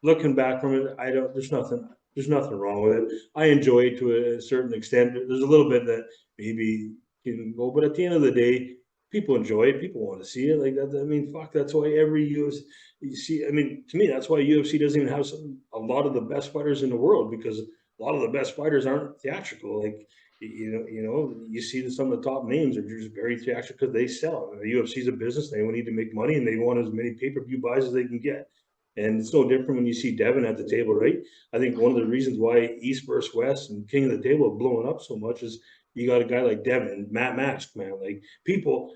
looking back from it, I don't. There's nothing wrong with it. I enjoy it to a certain extent. There's a little bit that maybe can go, but at the end of the day, people enjoy it. People want to see it. Like that. I mean, fuck. That's why every UFC. You see, I mean, to me, that's why UFC doesn't even have a lot of the best fighters in the world, because a lot of the best fighters aren't theatrical. Like you see that some of the top names are just very theatrical because they sell. The UFC is a business; they need to make money, and they want as many pay-per-view buys as they can get. And it's no different when you see Devin at the table, right? I think one of the reasons why East versus West and King of the Table have blown up so much is you got a guy like Devin, Matt Mask, man. Like people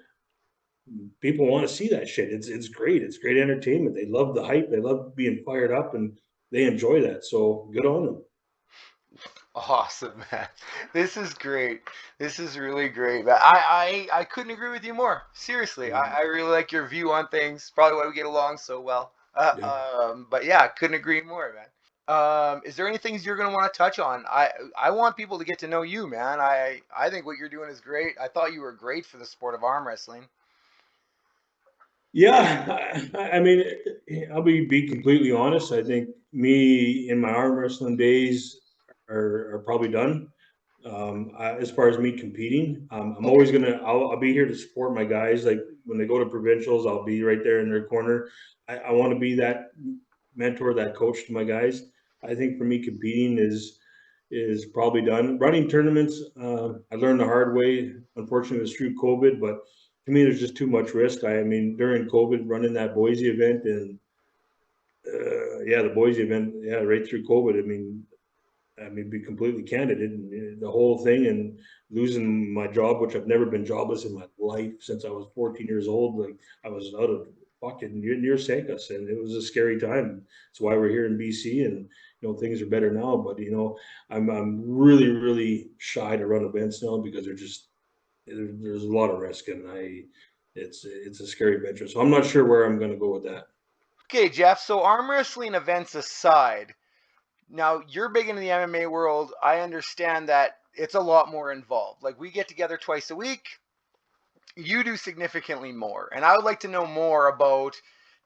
want to see that shit. It's great. It's great entertainment. They love the hype. They love being fired up, and they enjoy that. So good on them. Awesome, man. This is great. This is really great, man. I couldn't agree with you more. Seriously, I really like your view on things. Probably why we get along so well. Yeah. But yeah, couldn't agree more, man. Is there any things you're gonna want to touch on? I want people to get to know you, man. I think what you're doing is great. I thought you were great for the sport of arm wrestling. Yeah, I mean, I'll be completely honest. I think me in my arm wrestling days are probably done. As far as me competing, I'm Okay. always I'll be here to support my guys. Like when they go to provincials, I'll be right there in their corner. I want to be that mentor, that coach to my guys. I think for me, competing is probably done. Running tournaments, I learned the hard way. Unfortunately, it was through COVID, but to me, there's just too much risk. I mean, during COVID, running that Boise event, and yeah, the Boise event, yeah, right through COVID. I mean, be completely candid, and the whole thing, and losing my job, which I've never been jobless in my life since I was 14 years old. Like I was out of fucking near Secas, and it was a scary time. That's why we're here in BC, and things are better now. But I'm really really shy to run events now because there's a lot of risk, and it's a scary venture. So I'm not sure where I'm going to go with that. Okay, Jeff. So arm wrestling events aside, now you're big into the MMA world. I understand that it's a lot more involved. Like we get together twice a week. You do significantly more, and I would like to know more about,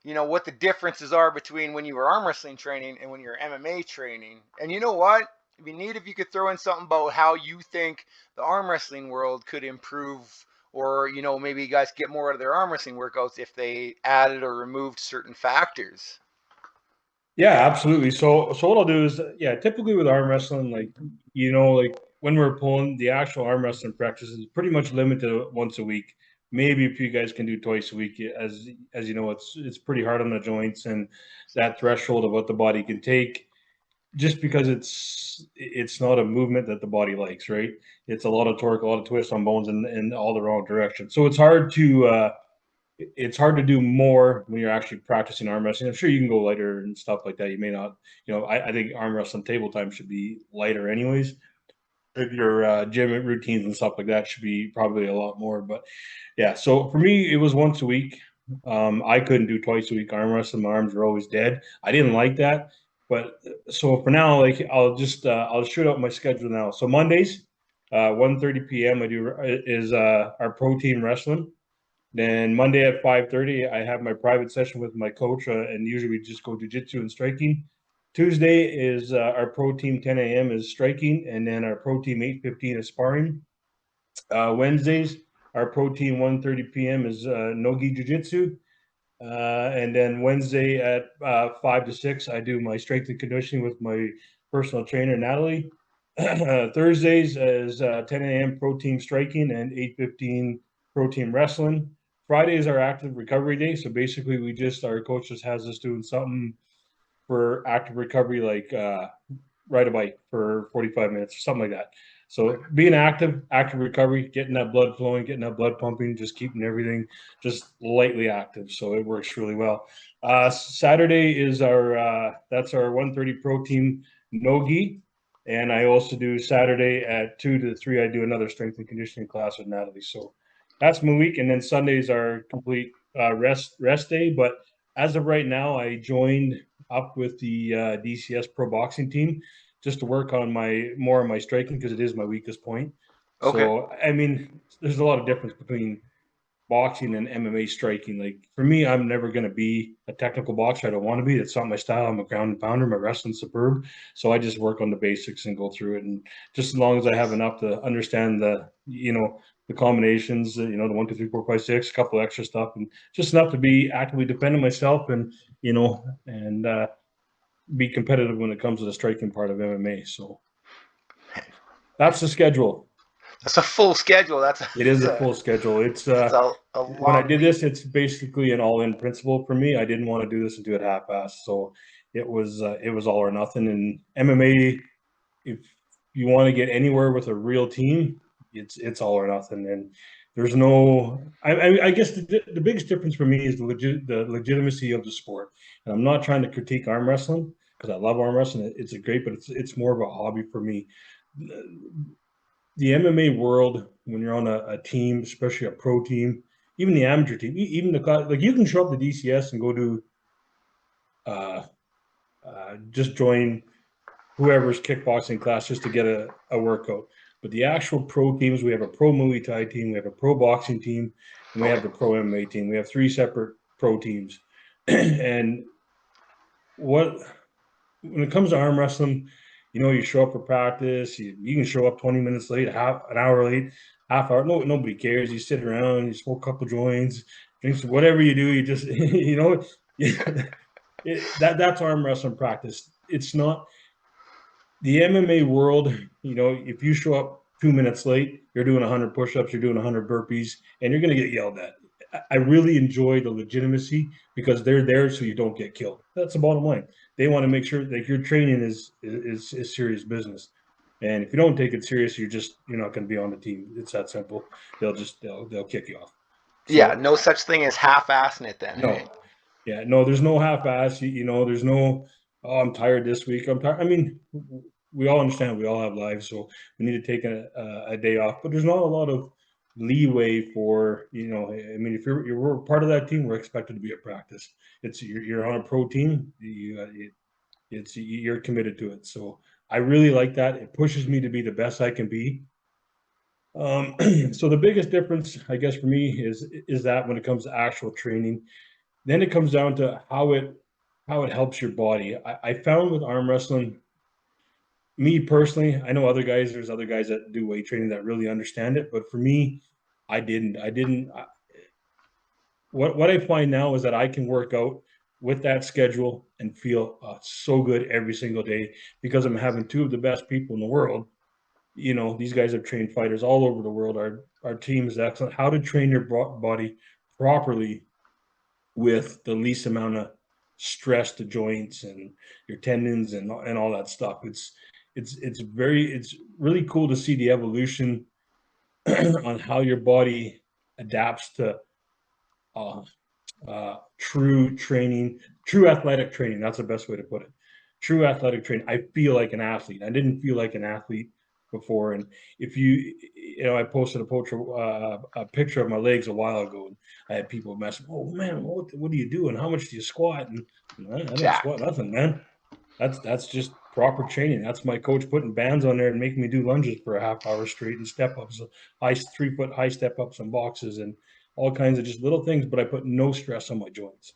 what the differences are between when you were arm wrestling training and when you're MMA training. And you know what? it'd be neat if you could throw in something about how you think the arm wrestling world could improve, or maybe you guys get more out of their arm wrestling workouts if they added or removed certain factors. Yeah, absolutely. So what I'll do is, yeah, typically with arm wrestling, like, like when we're pulling, the actual arm wrestling practice is pretty much limited to once a week. Maybe if you guys can do twice a week, as you know, it's pretty hard on the joints and that threshold of what the body can take, just because it's not a movement that the body likes, right? It's a lot of torque, a lot of twist on bones in all the wrong directions. So it's hard to do more when you're actually practicing arm wrestling. I'm sure you can go lighter and stuff like that. You may not, I think arm wrestling table time should be lighter anyways. Your gym routines and stuff like that should be probably a lot more. But yeah, so for me, it was once a week. I couldn't do twice a week arm wrestling. My arms were always dead. I didn't like that. But so for now, like I'll shoot out my schedule now. So Mondays, 1:30 p.m. I do is our pro team wrestling. Then Monday at 5:30, I have my private session with my coach, and usually we just go jujitsu and striking. Tuesday is our pro team 10 a.m. is striking, and then our pro team 8:15 is sparring. Wednesdays, our pro team 1:30 p.m. is nogi jujitsu. And then Wednesday at 5 to 6, I do my strength and conditioning with my personal trainer, Natalie. Thursdays is 10 a.m. pro team striking and 8:15 pro team wrestling. Friday is our active recovery day. So basically, our coach just has us doing something for active recovery, like ride a bike for 45 minutes or something like that. So being active recovery, getting that blood flowing, getting that blood pumping, just keeping everything just lightly active. So it works really well. Saturday is that's our 1:30 pro team no-gi. And I also do Saturday at 2 to 3, I do another strength and conditioning class with Natalie. So that's my week. And then Sundays are complete rest day. But as of right now, I joined up with the DCS pro boxing team just to work on more of my striking, because it is my weakest point. Okay. So, I mean, there's a lot of difference between boxing and MMA striking. Like for me, I'm never going to be a technical boxer. I don't want to be. That's not my style. I'm a ground and pounder. My wrestling's superb. So I just work on the basics and go through it. And just as long as I have enough to understand the combinations, the 1, 2, 3, 4, 5, 6, a couple extra stuff, and just enough to be actively defending myself and, be competitive when it comes to the striking part of MMA. So that's the schedule. That's a full schedule. It is a full schedule. It's a when I long did this, it's basically an all-in principle for me. I didn't want to do this and do it half-assed. So it was all or nothing. And MMA, if you want to get anywhere with a real team, it's all or nothing. And there's no, I guess the biggest difference for me is the legitimacy of the sport. And I'm not trying to critique arm wrestling, because I love arm wrestling. It's great, but it's more of a hobby for me. The MMA world, when you're on a team, especially a pro team, even the amateur team, even like you can show up to DCS and go to just join whoever's kickboxing class just to get a workout. But the actual pro teams, we have a pro Muay Thai team, we have a pro boxing team, and we have the pro MMA team. We have 3 separate pro teams. And when it comes to arm wrestling, you show up for practice, you can show up 20 minutes late, half an hour late, half hour. Nobody cares. You sit around, you smoke a couple joints, drinks, whatever you do, you just, that's arm wrestling practice. It's not the MMA world. If you show up 2 minutes late, you're doing 100 push-ups, you're doing 100 burpees, and you're going to get yelled at. I really enjoy the legitimacy, because they're there so you don't get killed. That's the bottom line. They want to make sure that your training is serious business. And if you don't take it serious, you're not going to be on the team. It's that simple. They'll kick you off. So, yeah, no such thing as half-assing it then. No. Hey? Yeah, no, there's no half-ass. There's no, oh, I'm tired this week. I'm tired. I mean, we all understand we all have lives, so we need to take a day off. But there's not a lot of leeway for, I mean, if you're part of that team, we're expected to be at practice. You're on a pro team, you're committed to it. So I really like that. It pushes me to be the best I can be. So the biggest difference, I guess, for me is that when it comes to actual training, then it comes down to how it helps your body. I found with arm wrestling, me personally, I know other guys, there's other guys that do weight training that really understand it, but for me, what I find now is that I can work out with that schedule and feel so good every single day because I'm having two of the best people in the world. You know, these guys have trained fighters all over the world. Our team is excellent. How to train your body properly with the least amount of stress to joints and your tendons and all that stuff. It's really cool to see the evolution on how your body adapts to uh, true training, true athletic training. That's the best way to put it. True athletic training. I feel like an athlete. I didn't feel like an athlete before. And if I posted a picture of my legs a while ago, and I had people messing. Oh man, what do you do? And how much do you squat? And I don't squat Jacked. nothing, man. That's just proper training. That's my coach putting bands on there and making me do lunges for a half hour straight and step ups, 3 foot high step ups and boxes and all kinds of just little things, but I put no stress on my joints,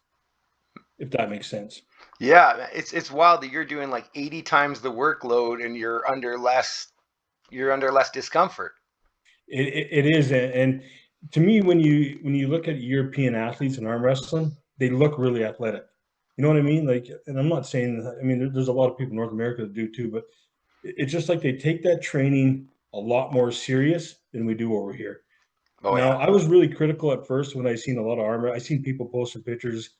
if that makes sense. Yeah, it's wild that you're doing like 80 times the workload and you're under less discomfort. It is, and to me, when you look at European athletes in arm wrestling, they look really athletic. You know what I mean? Like, and I'm not saying, I mean, there's a lot of people in North America that do too, but it's just like they take that training a lot more serious than we do over here. Oh Now, yeah. I was really critical at first when I seen a lot of armor. I seen people posting pictures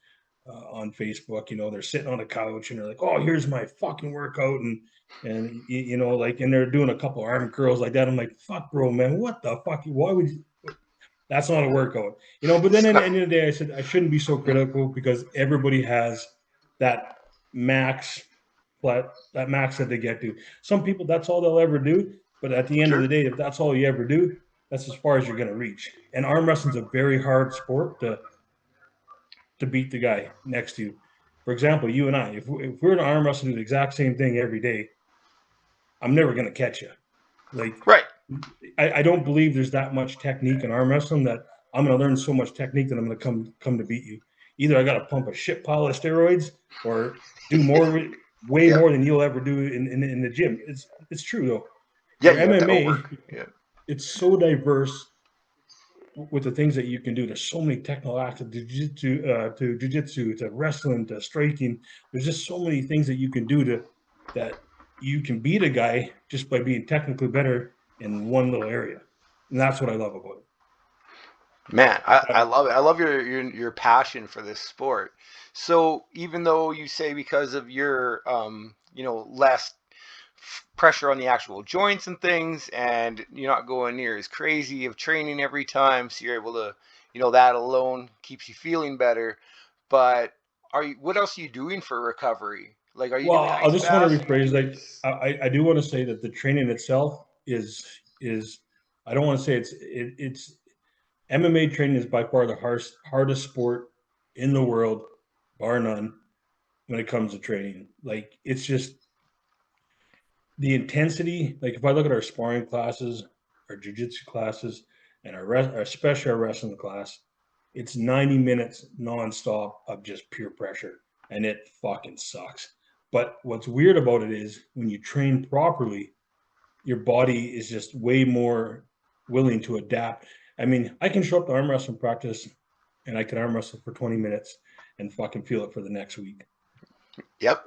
on Facebook. You know, they're sitting on a couch and they're like, "Oh, here's my fucking workout," like, and they're doing a couple arm curls like that. I'm like, "Fuck, bro, man, what the fuck? Why would you?" That's not a workout, you know. But then at the end of the day, I said I shouldn't be so critical because everybody has that max, that max that they get to. Some people, that's all they'll ever do. But at the end of the Sure. day, if that's all you ever do, that's as far as you're going to reach. And arm wrestling's a very hard sport to beat the guy next to you. For example, you and I, if we're in arm wrestling do the exact same thing every day, I'm never going to catch you. Like, Right. I don't believe there's that much technique in arm wrestling that I'm going to learn so much technique that I'm going to come to beat you. Either I got to pump a shit pile of steroids or do way Yep. more than you'll ever do in the gym. It's true though. Yeah, Where you have to MMA, overwork. Yeah. it's so diverse with the things that you can do. There's so many technical aspects to jiu-jitsu, to wrestling, to striking. There's just so many things that you can do that you can beat a guy just by being technically better in one little area. And that's what I love about it. Man, I love it. I love your passion for this sport. So even though you say because of your less pressure on the actual joints and things, and you're not going near as crazy of training every time, so you're able to, that alone keeps you feeling better. But what else are you doing for recovery? Like, are you Well, doing I ice just want to baths? Are you rephrase, doing? like, I do want to say that the training itself is I don't want to say it's MMA training is by far the hardest sport in the world, bar none, when it comes to training. Like, it's just the intensity. Like, if I look at our sparring classes, our jujitsu classes, and especially our wrestling class, it's 90 minutes nonstop of just pure pressure, and it fucking sucks. But what's weird about it is when you train properly, your body is just way more willing to adapt. I mean, I can show up to arm wrestling practice and I can arm wrestle for 20 minutes and fucking feel it for the next week. Yep.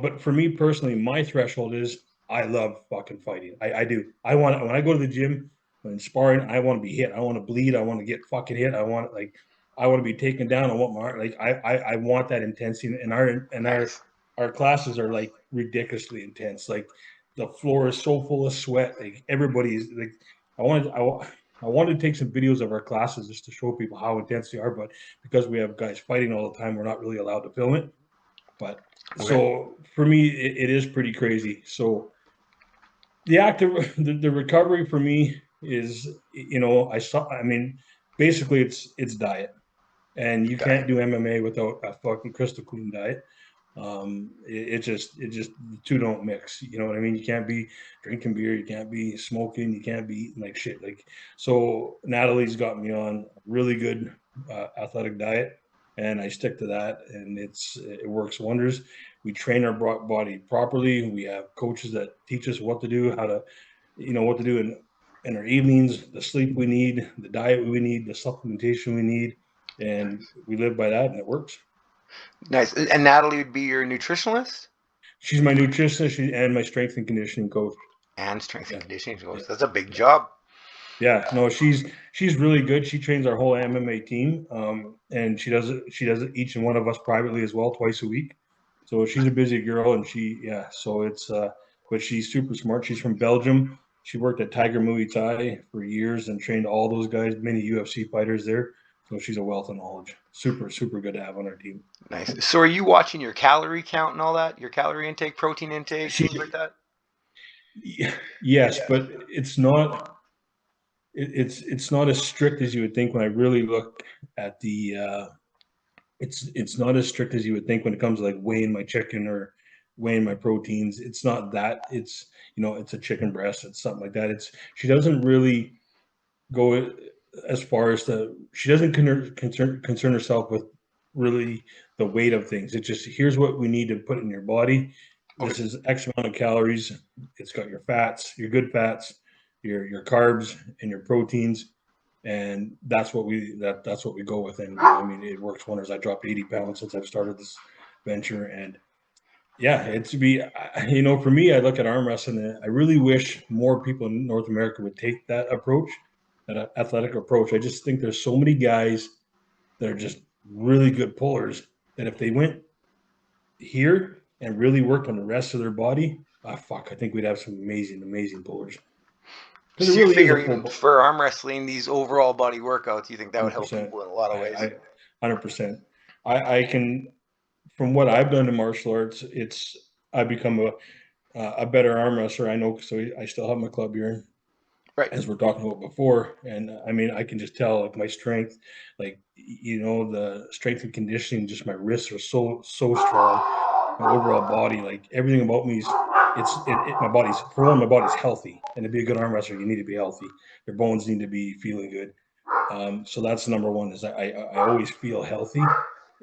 But for me personally, my threshold is I love fucking fighting. I do. When I go to the gym, when sparring, I want to be hit. I want to bleed. I want to get fucking hit. I want to be taken down. I want I want that intensity. And Nice. our classes are like ridiculously intense. Like the floor is so full of sweat. Like everybody's like, I wanted to take some videos of our classes just to show people how intense they are. But because we have guys fighting all the time, we're not really allowed to film it. But Okay. so for me, it is pretty crazy. So the active, the recovery for me is, I mean, basically it's diet, and you can't Diet. do MMA without a fucking crystal clean diet. It just the two don't mix. You know what I mean? You can't be drinking beer, you can't be smoking, you can't be eating like shit. Like, so Natalie's got me on a really good athletic diet, and I stick to that, and it works wonders. we train our body properly. We have coaches that teach us what to do, how to, what to do in our evenings, the sleep we need, the diet we need, the supplementation we need, and we live by that, and it works. Nice. And Natalie would be your nutritionalist She's my nutritionist and my strength and conditioning coach. and strength and Yeah, conditioning coach. yeah, That's a big job. yeah. No, she's really good. She trains our whole MMA team, and she does it each and one of us privately as well, twice a week. So she's a busy girl, and so it's but she's super smart. She's from Belgium. She worked at Tiger Muay Thai for years and trained all those guys, many UFC fighters there. So she's a wealth of knowledge. Super, super good to have on our team. Nice. So are you watching your calorie count and all that? Your calorie intake, protein intake, She, things like that? yes, but it's not. It's not as strict as you would think when I really look at the. It's not as strict as you would think when it comes to like weighing my chicken or weighing my proteins. It's not that. It's it's a chicken breast. It's something like that. She doesn't really go as far as she doesn't concern herself with really the weight of things. It's just here's what we need to put in your body. Okay. This is X amount of calories. It's got your fats, your good fats, your carbs, and your proteins, and that's what that's what we go with. And I mean, it works wonders. I dropped 80 pounds since I've started this venture, and yeah, it's to be for me. I look at arm wrestling, and I really wish more people in North America would take that approach, that athletic approach. I just think there's so many guys that are just really good pullers that if they went here and really worked on the rest of their body, I think we'd have some amazing pullers. Because So it you really is a figure full even for arm wrestling, these overall body workouts, you think that would help 100%. people in a lot of ways? 100%. I can, from what I've done in martial arts, I become a better arm wrestler. I know, so I still have my club here, Right. as we're talking about before. And I mean, I can just tell like my strength, like, the strength and conditioning, just my wrists are so strong. My overall body, like everything about me is, my body's, for one, my body's healthy. And to be a good arm wrestler, you need to be healthy. Your bones need to be feeling good. So that's number one, is I always feel healthy,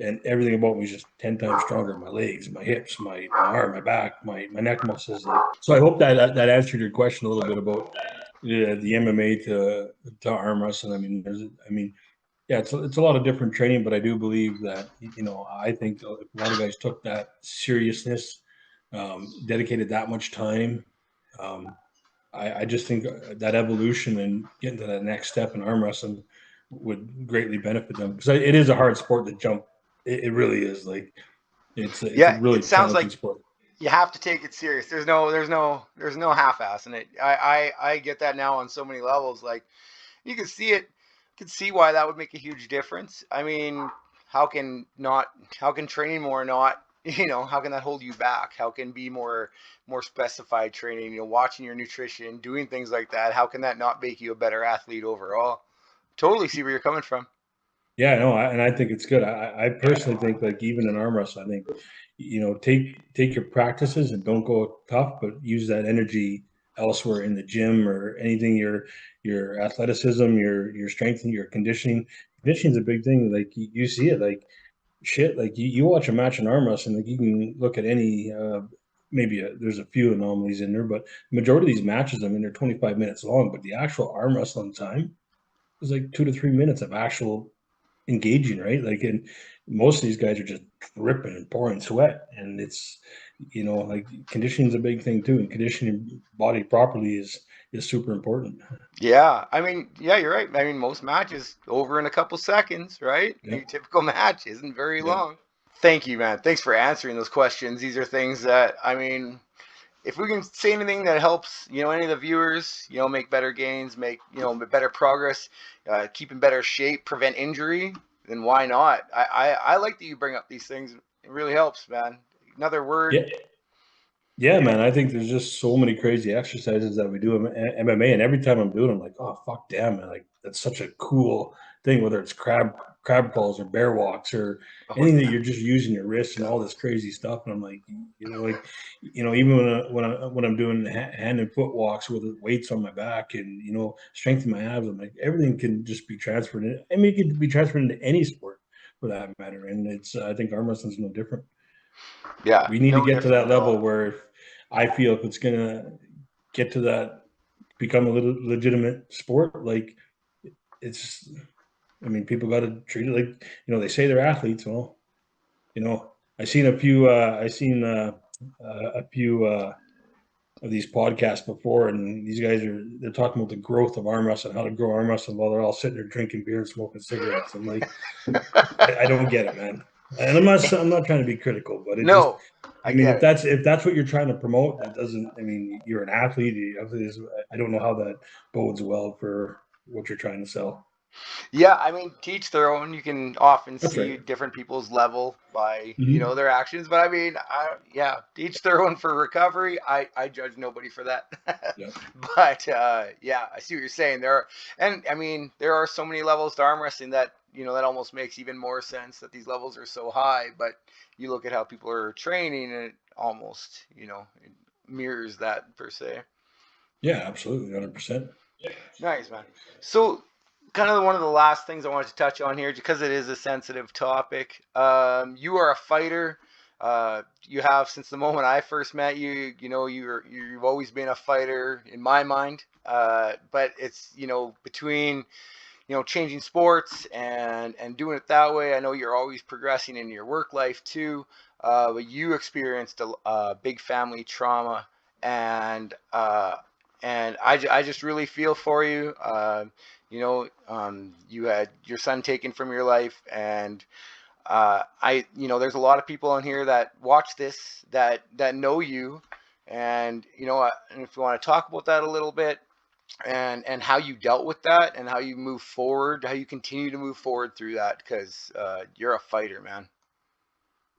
and everything about me is just 10 times stronger. My legs, my hips, my arm, my back, my neck muscles. So I hope that answered your question a little bit about the MMA to arm wrestling. I mean, yeah, it's a lot of different training, but I do believe that, I think a lot of guys took that seriousness, dedicated that much time. I just think that evolution and getting to that next step in arm wrestling would greatly benefit them, because it is a hard sport to jump. It really is. Like it's a Yeah, really it sounds challenging like sport. you have to take it serious. There's no half-ass in it. I get that now on so many levels. Like you can see it, you can see why that would make a huge difference. I mean, how can training more not, how can that hold you back? How can be more specified training, watching your nutrition, doing things like that, how can that not make you a better athlete overall? Totally see where you're coming from. Yeah, no, and I think it's good. I personally think, like, even in arm wrestling, I think, take your practices and don't go tough, but use that energy elsewhere in the gym or anything. Your athleticism, your strength, and your conditioning. Conditioning is a big thing. Like you see it, like shit. Like you watch a match in arm wrestling, like you can look at any. Maybe there's a few anomalies in there, but the majority of these matches, I mean, they're 25 minutes long, but the actual arm wrestling time is like 2 to 3 minutes of actual engaging, right? Like, and most of these guys are just dripping and pouring sweat, and it's like conditioning is a big thing too, and conditioning body properly is super important. Yeah, I mean, yeah, you're right. I mean, most matches over in a couple seconds, right? Yep, Your typical match isn't very yep. long. Thank you, man. Thanks for answering those questions. These are things that, I mean, if we can say anything that helps, any of the viewers, make better gains, make, better progress, keep in better shape, prevent injury, then why not? I like that you bring up these things. It really helps, man. Another word. Yeah, yeah, man. I think there's just so many crazy exercises that we do in MMA, and every time I'm doing, I'm like, oh fuck, damn, man! Like that's such a cool thing. Whether it's crab crawls or bear walks or Oh, anything that yeah. you're just using your wrists and all this crazy stuff, and I'm like, even when I'm doing hand and foot walks with weights on my back and strengthening my abs, I'm like, everything can just be transferred. I mean, it can be transferred into any sport for that matter, and it's I think arm wrestling is no different. Yeah, We need to no, get to definitely that level not. where I feel if it's gonna get to that, become a little legitimate sport, like it's, I mean, people got to treat it like, they say they're athletes. Well, I seen a few of these podcasts before, and these guys they're talking about the growth of arm wrestling, how to grow arm wrestling, while they're all sitting there drinking beer and smoking cigarettes. I'm like, I don't get it, man. And I'm not trying to be critical, but it just, No, I I mean, get if it. that's what you're trying to promote, that doesn't. I mean, you're an athlete. I don't know how that bodes well for what you're trying to sell. Yeah, I mean, teach their own. You can often That's right. see different people's level by Mm-hmm. their actions. But I mean, yeah, teach their own for recovery. I judge nobody for that. Yeah. But yeah, I see what you're saying. And I mean, there are so many levels to arm wrestling that that almost makes even more sense that these levels are so high. But you look at how people are training, and it almost it mirrors that per se. Yeah, absolutely, 100%. Nice, man. So, kind of one of the last things I wanted to touch on here, because it is a sensitive topic. You are a fighter. You have since the moment I first met you. You've always been a fighter in my mind. But it's between changing sports and doing it that way. I know you're always progressing in your work life too. But you experienced a big family trauma, and I just really feel for you. You had your son taken from your life, and there's a lot of people on here that watch this that know you, and and if you want to talk about that a little bit, and how you dealt with that, and how you move forward, how you continue to move forward through that, because you're a fighter, man.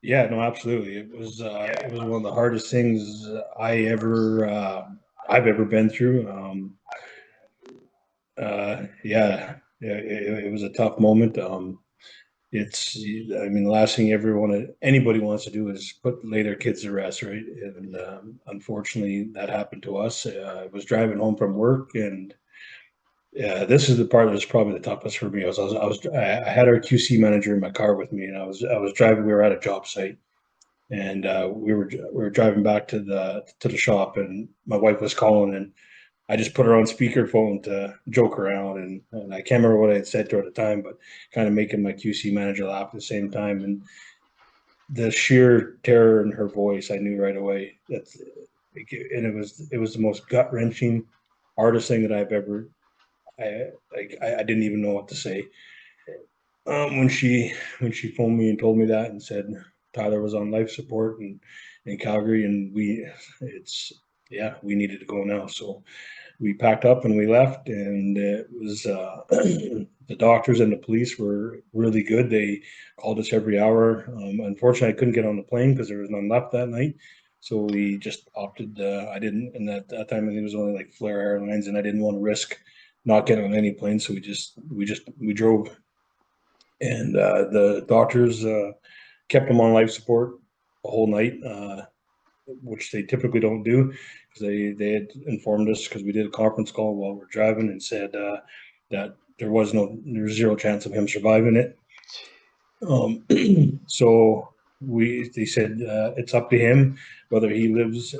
Yeah, no, absolutely. It was one of the hardest things I've ever been through. Yeah, yeah, it was a tough moment. It's, I mean, the last thing anybody wants to do is lay their kids to rest, right? And unfortunately, that happened to us. I was driving home from work, and this is the part that was probably the toughest for me. I had our QC manager in my car with me, and I was driving. We were at a job site, and we were driving back to the shop, and my wife was calling, and I just put her on speakerphone to joke around, and I can't remember what I had said to her at the time, but kind of making my QC manager laugh at the same time. And the sheer terror in her voice, I knew right away and it was the most gut wrenching, hardest thing that I've ever. I didn't even know what to say. When she phoned me and told me that and said Tyler was on life support in Calgary, and it's yeah, we needed to go now. So we packed up and we left, and it was the doctors and the police were really good. They called us every hour. Unfortunately, I couldn't get on the plane because there was none left that night. So we just opted. I didn't, and that time I think it was only like Flair Airlines, and I didn't want to risk not getting on any plane. So we drove, and the doctors kept him on life support the whole night, which they typically don't do, because they had informed us, because we did a conference call while we're driving, and said that there was zero chance of him surviving it. Um, so they said it's up to him whether he lives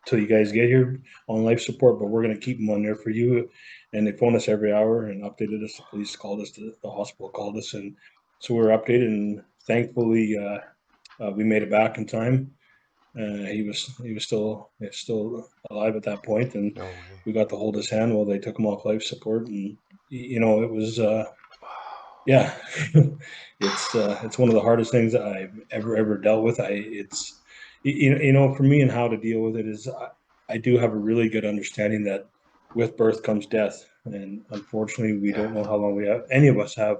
till you guys get here on life support, but we're going to keep him on there for you. And they phoned us every hour and updated us. The police called us, the hospital called us, and so we were updated. And thankfully, we made it back in time. He was still alive at that point, and No way. we got to hold his hand while they took him off life support. And it was. Yeah, it's one of the hardest things that I've ever dealt with. It's for me, and how to deal with it is, I do have a really good understanding that with birth comes death, and unfortunately, we Yeah. don't know how long any of us have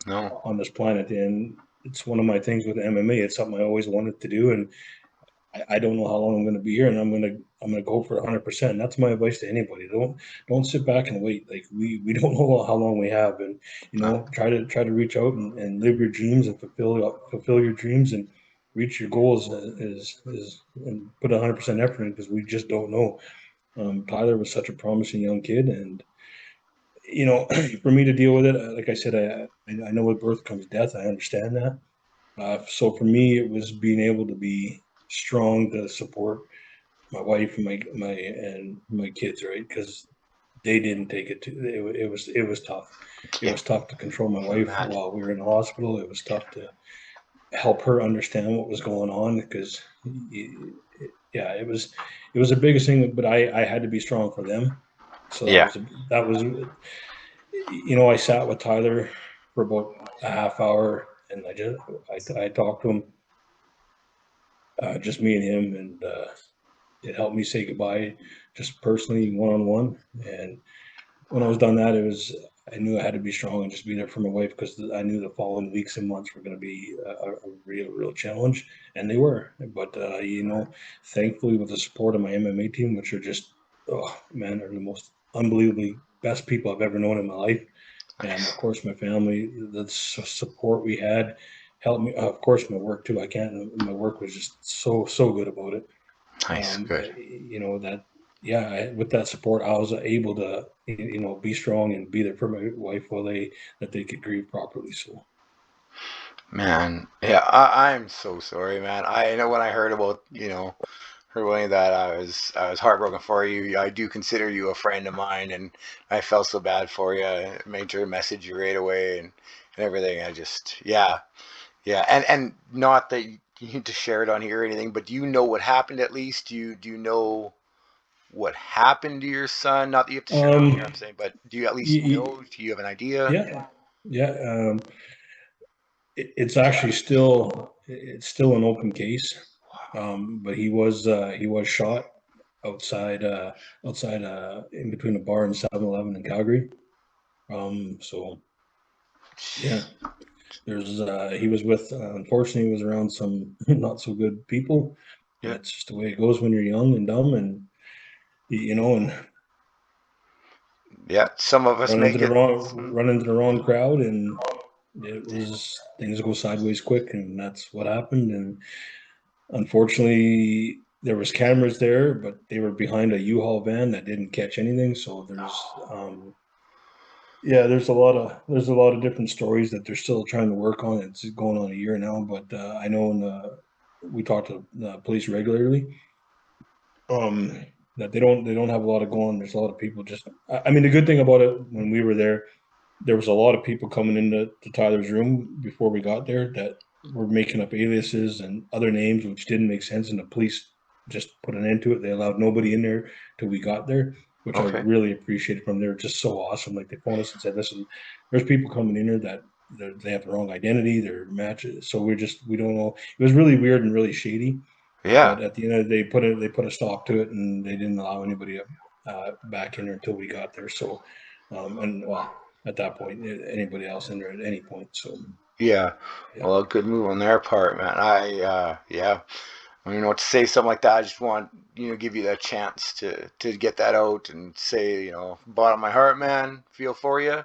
No. on this planet. And it's one of my things with MMA. It's something I always wanted to do, and I don't know how long I'm going to be here, and I'm gonna go for 100%. That's my advice to anybody. Don't sit back and wait. Like we don't know how long we have, and No. try to reach out and live your dreams and fulfill your dreams and reach your goals, is and put 100% effort in, because we just don't know. Tyler was such a promising young kid, and for me to deal with it, like I said, I know with birth comes death. I understand that, So for me, it was being able to be strong to support my wife and my kids, right? Because they didn't take it to it was tough. It Yeah, was tough to control my can wife imagine. while we were in the hospital. It was tough to help her understand what was going on because yeah, it was the biggest thing. But I had to be strong for them. So Yeah. that was I sat with Tyler for about a half hour, and I talked to him, just me and him, and it helped me say goodbye, just personally, one on one. And when I was done that, I knew I had to be strong and just be there for my wife because I knew the following weeks and months were going to be a real challenge, and they were. But thankfully, with the support of my MMA team, which are just, oh man, they're the most unbelievably best people I've ever known in my life, and of Nice. course my family, the support we had helped me. Of course, my work too. I can't. My work was just so good about it. Nice. Good. That yeah, with that support, I was able to be strong and be there for my wife while they could grieve properly. So Man, yeah, I'm so sorry, man. I know when I heard about, heard any of that, I was heartbroken for you. I do consider you a friend of mine, and I felt so bad for you. I made sure to message you right away and everything. I just, yeah, yeah, and not that you need to share it on here or anything, but do you know what happened at least? Do you know what happened to your son? Not that you have to share it on um here, I'm saying, but do you at least y- know? Do you have an idea? yeah, yeah, it's actually still an open case. But he was shot outside outside in between a bar and 7-Eleven in Calgary. So yeah, there's he was with unfortunately he was around some not so good people. Yeah, That's just the way it goes when you're young and dumb, and and yeah. Some of us make it. run into the wrong crowd, and it was things go sideways quick, and that's what happened. And unfortunately, there was cameras there, but they were behind a U-Haul van that didn't catch anything. So yeah, there's a lot of different stories that they're still trying to work on. It's going on a year now, but I know we talk to the police regularly. That they don't have a lot of going. There's a lot of people just. I mean, the good thing about it when we were there was a lot of people coming into Tyler's room before we got there that were making up aliases and other names which didn't make sense, and the police just put an end to it. They allowed nobody in there till we got there, which I Okay. really appreciated from them. They're just so awesome. Like they phoned us and said, "Listen, there's people coming in here that they have the wrong identity, their matches." So we don't know. It was really weird and really shady. Yeah. But at the end of the day, they put a stop to it, and they didn't allow anybody back in there until we got there. So, and well, at that point, anybody else in there at any point. So, Yeah. yeah, Well, a good move on their part, man. Yeah. I don't know what to say. Something like that. I just want give you that chance to get that out and say bottom of my heart, man. Feel for you.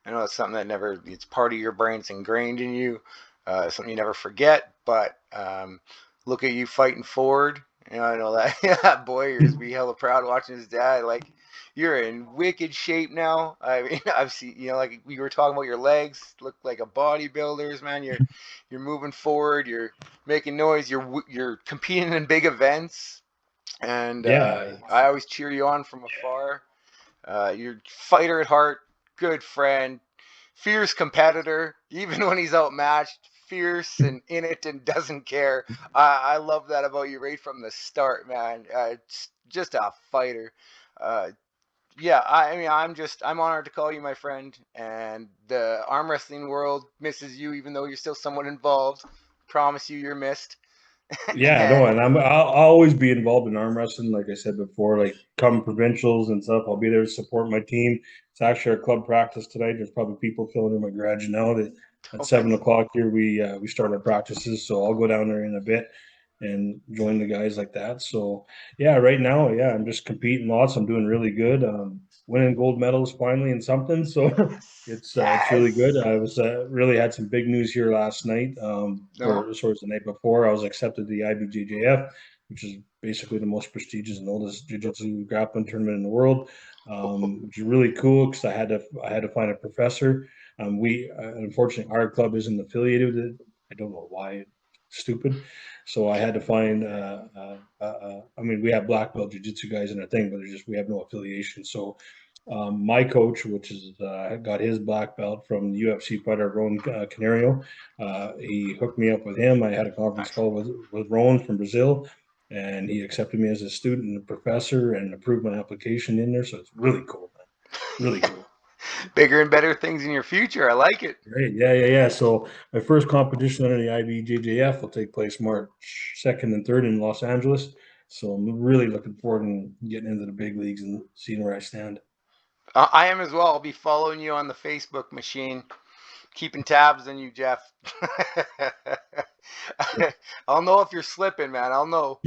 I know it's something that never. It's part of your brain. It's ingrained in you. Something you never forget. But look at you fighting forward. I know that that boy is be hella proud watching his dad. Like you're in wicked shape now. I mean, I've seen like we were talking about your legs look like a bodybuilder's man. You're moving forward. You're making noise. You're competing in big events, and yeah, I always cheer you on from afar. You're a fighter at heart, good friend, fierce competitor. Even when he's outmatched, fierce and in it and doesn't care. I love that about you right from the start, man. It's just a fighter. Uh, yeah, I mean, I'm honored to call you my friend, and the arm wrestling world misses you, even though you're still somewhat involved. Promise you're missed. yeah. No, and I'll always be involved in arm wrestling. Like I said before, like come provincials and stuff, I'll be there to support my team. It's actually our club practice tonight. There's probably people filling in my garage now. That at Okay. 7 o'clock here we start our practices, so I'll go down there in a bit and join the guys like that. So yeah, right now, yeah, I'm just competing lots. I'm doing really good. Winning gold medals finally in something. So Yes. it's really good. Yes. I was really had some big news here last night, No. or sort of the night before. I was accepted to the IBJJF, which is basically the most prestigious and oldest jiu-jitsu grappling tournament in the world, which is really cool because I had to find a professor. We unfortunately our club isn't affiliated I don't know why, stupid. So I had to find. I mean, we have black belt jiu-jitsu guys in our thing, but we have no affiliation. So my coach, which is got his black belt from the UFC fighter Ron Canario, he hooked me up with him. I had a conference Nice. call with Ron from Brazil, and he accepted me as a student and a professor and approved my application in there. So it's really cool, man. Really cool. Bigger and better things in your future. I like it. Great. Yeah. So my first competition under the IBJJF will take place March 2nd and 3rd in Los Angeles. So I'm really looking forward and getting into the big leagues and seeing where I stand. I am as well. I'll be following you on the Facebook machine, keeping tabs on you, Jeff. I'll know if you're slipping, man. I'll know.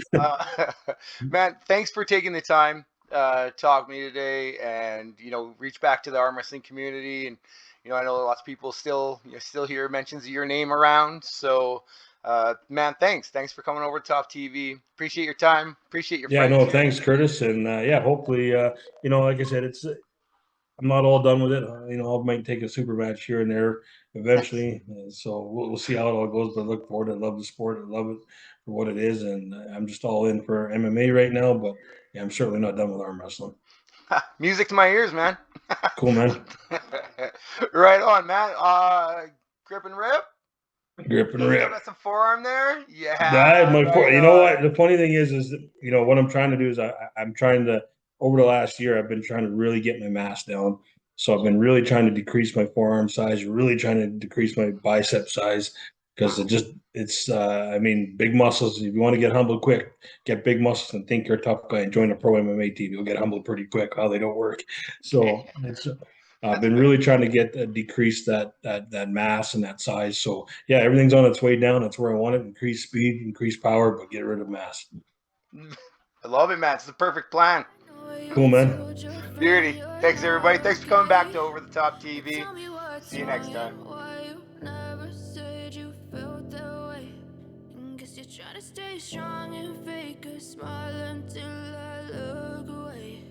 Man, thanks for taking the time to talk to me today, and reach back to the arm wrestling community. And I know lots of people still hear mentions of your name around. So, man, thanks for coming over to Top TV. Appreciate your time. Appreciate your Yeah, no, friendship. thanks, Curtis. And yeah, hopefully, like I said, I'm not all done with it. I might take a super match here and there Nice. eventually. So we'll see how it all goes. But I look forward. I love the sport. I love it for what it is, and I'm just all in for MMA right now. But yeah, I'm certainly not done with arm wrestling. Music to my ears, man. Cool, man. Right on, man. Grip and rip. Grip and Still rip. got some forearm there. That Yeah, my right you know on. what the funny thing is that what I'm trying to do is I'm trying to over the last year I've been trying to really get my mass down. So I've been really trying to decrease my forearm size, really trying to decrease my bicep size because it's I mean big muscles. If you want to get humbled quick, get big muscles and think you're a tough guy and join a pro MMA team. You'll get humbled pretty quick. How they don't work. So it's I've That's been fair. really trying to get decrease that mass and that size. So yeah, everything's on its way down. That's where I want it. Increase speed, increase power, but get rid of mass. I love it, man. It's the perfect plan. Cool, man. Beauty. Thanks, everybody. Thanks for coming back to Over the Top TV. See you next time. Guess you're trying to stay strong and fake a smile until I look away.